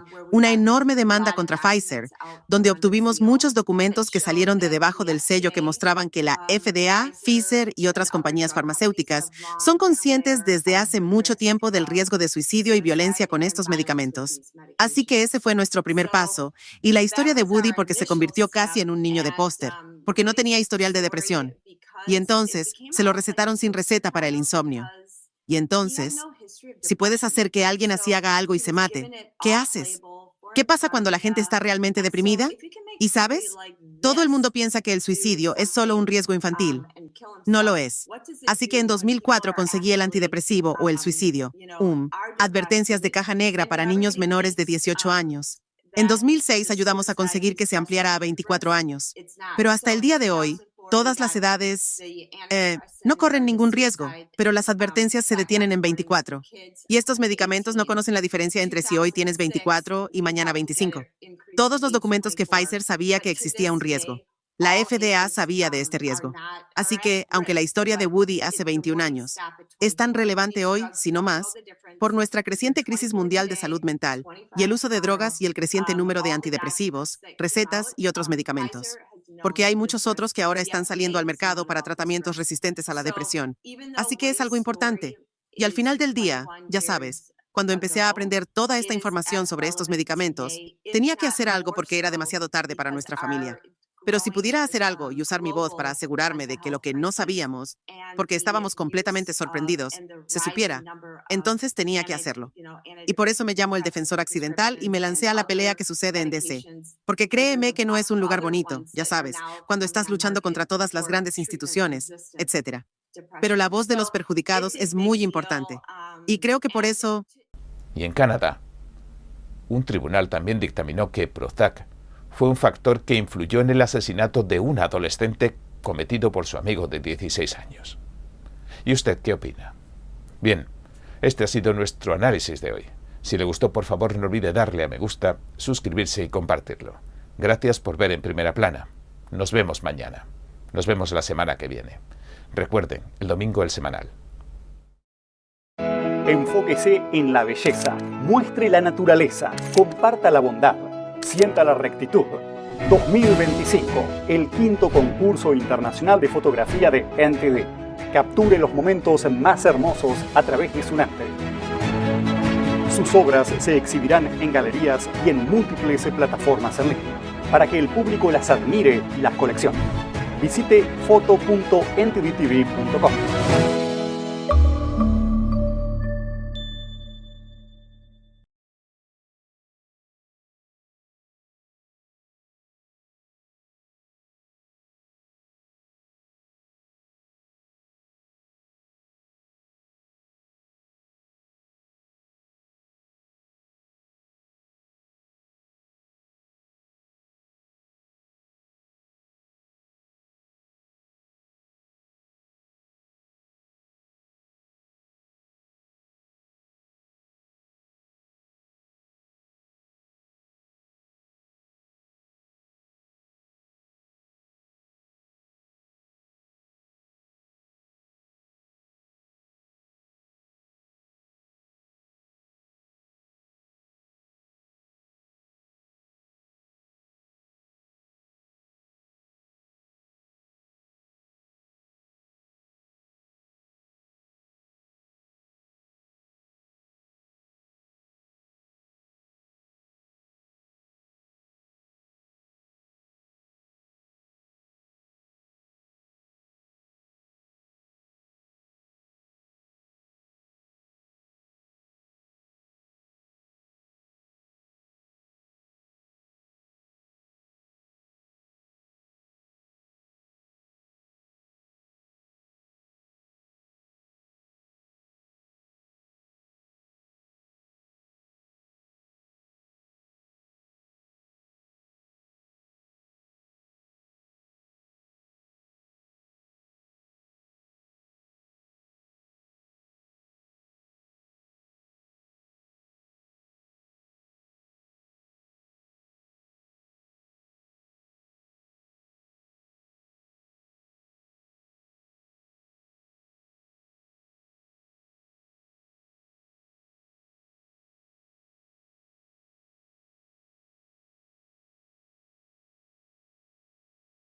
demanda contra Pfizer, donde obtuvimos muchos documentos que salieron de debajo del sello que mostraban que la FDA, Pfizer y otras compañías farmacéuticas son conscientes desde hace mucho tiempo del riesgo de suicidio y violencia con estos medicamentos. Así que ese fue nuestro primer paso, y la historia de Woody porque se convirtió casi en un niño de póster, porque no tenía historial de depresión. Y entonces, se lo recetaron sin receta para el insomnio. Y entonces, si puedes hacer que alguien así haga algo y se mate, ¿qué haces? ¿Qué pasa cuando la gente está realmente deprimida? ¿Y sabes? Todo el mundo piensa que el suicidio es solo un riesgo infantil. No lo es. Así que en 2004 conseguí el antidepresivo o el suicidio, advertencias de caja negra para niños menores de 18 años. En 2006 ayudamos a conseguir que se ampliara a 24 años. Pero hasta el día de hoy, todas las edades no corren ningún riesgo, pero las advertencias se detienen en 24. Y estos medicamentos no conocen la diferencia entre si hoy tienes 24 y mañana 25. Todos los documentos que Pfizer sabía que existía un riesgo. La FDA sabía de este riesgo. Así que, aunque la historia de Woody hace 21 años es tan relevante hoy, si no más, por nuestra creciente crisis mundial de salud mental y el uso de drogas y el creciente número de antidepresivos, recetas y otros medicamentos. Porque hay muchos otros que ahora están saliendo al mercado para tratamientos resistentes a la depresión. Así que es algo importante. Y al final del día, ya sabes, cuando empecé a aprender toda esta información sobre estos medicamentos, tenía que hacer algo porque era demasiado tarde para nuestra familia. Pero si pudiera hacer algo y usar mi voz para asegurarme de que lo que no sabíamos, porque estábamos completamente sorprendidos, se supiera, entonces tenía que hacerlo. Y por eso me llamo el defensor accidental y me lancé a la pelea que sucede en DC. Porque créeme que no es un lugar bonito, ya sabes, cuando estás luchando contra todas las grandes instituciones, etc. Pero la voz de los perjudicados es muy importante. Y creo que por eso... Y en Canadá, un tribunal también dictaminó que Prozac fue un factor que influyó en el asesinato de un adolescente cometido por su amigo de 16 años. ¿Y usted qué opina? Bien, este ha sido nuestro análisis de hoy. Si le gustó, por favor, no olvide darle a me gusta, suscribirse y compartirlo. Gracias por ver En Primera Plana. Nos vemos mañana. Nos vemos la semana que viene. Recuerden, el domingo el semanal. Enfóquese en la belleza, muestre la naturaleza, comparta la bondad. Sienta la rectitud. 2025, el 5º concurso internacional de fotografía de NTD. Capture los momentos más hermosos a través de su lente. Sus obras se exhibirán en galerías y en múltiples plataformas en línea, para que el público las admire y las coleccione. Visite foto.ntdtv.com.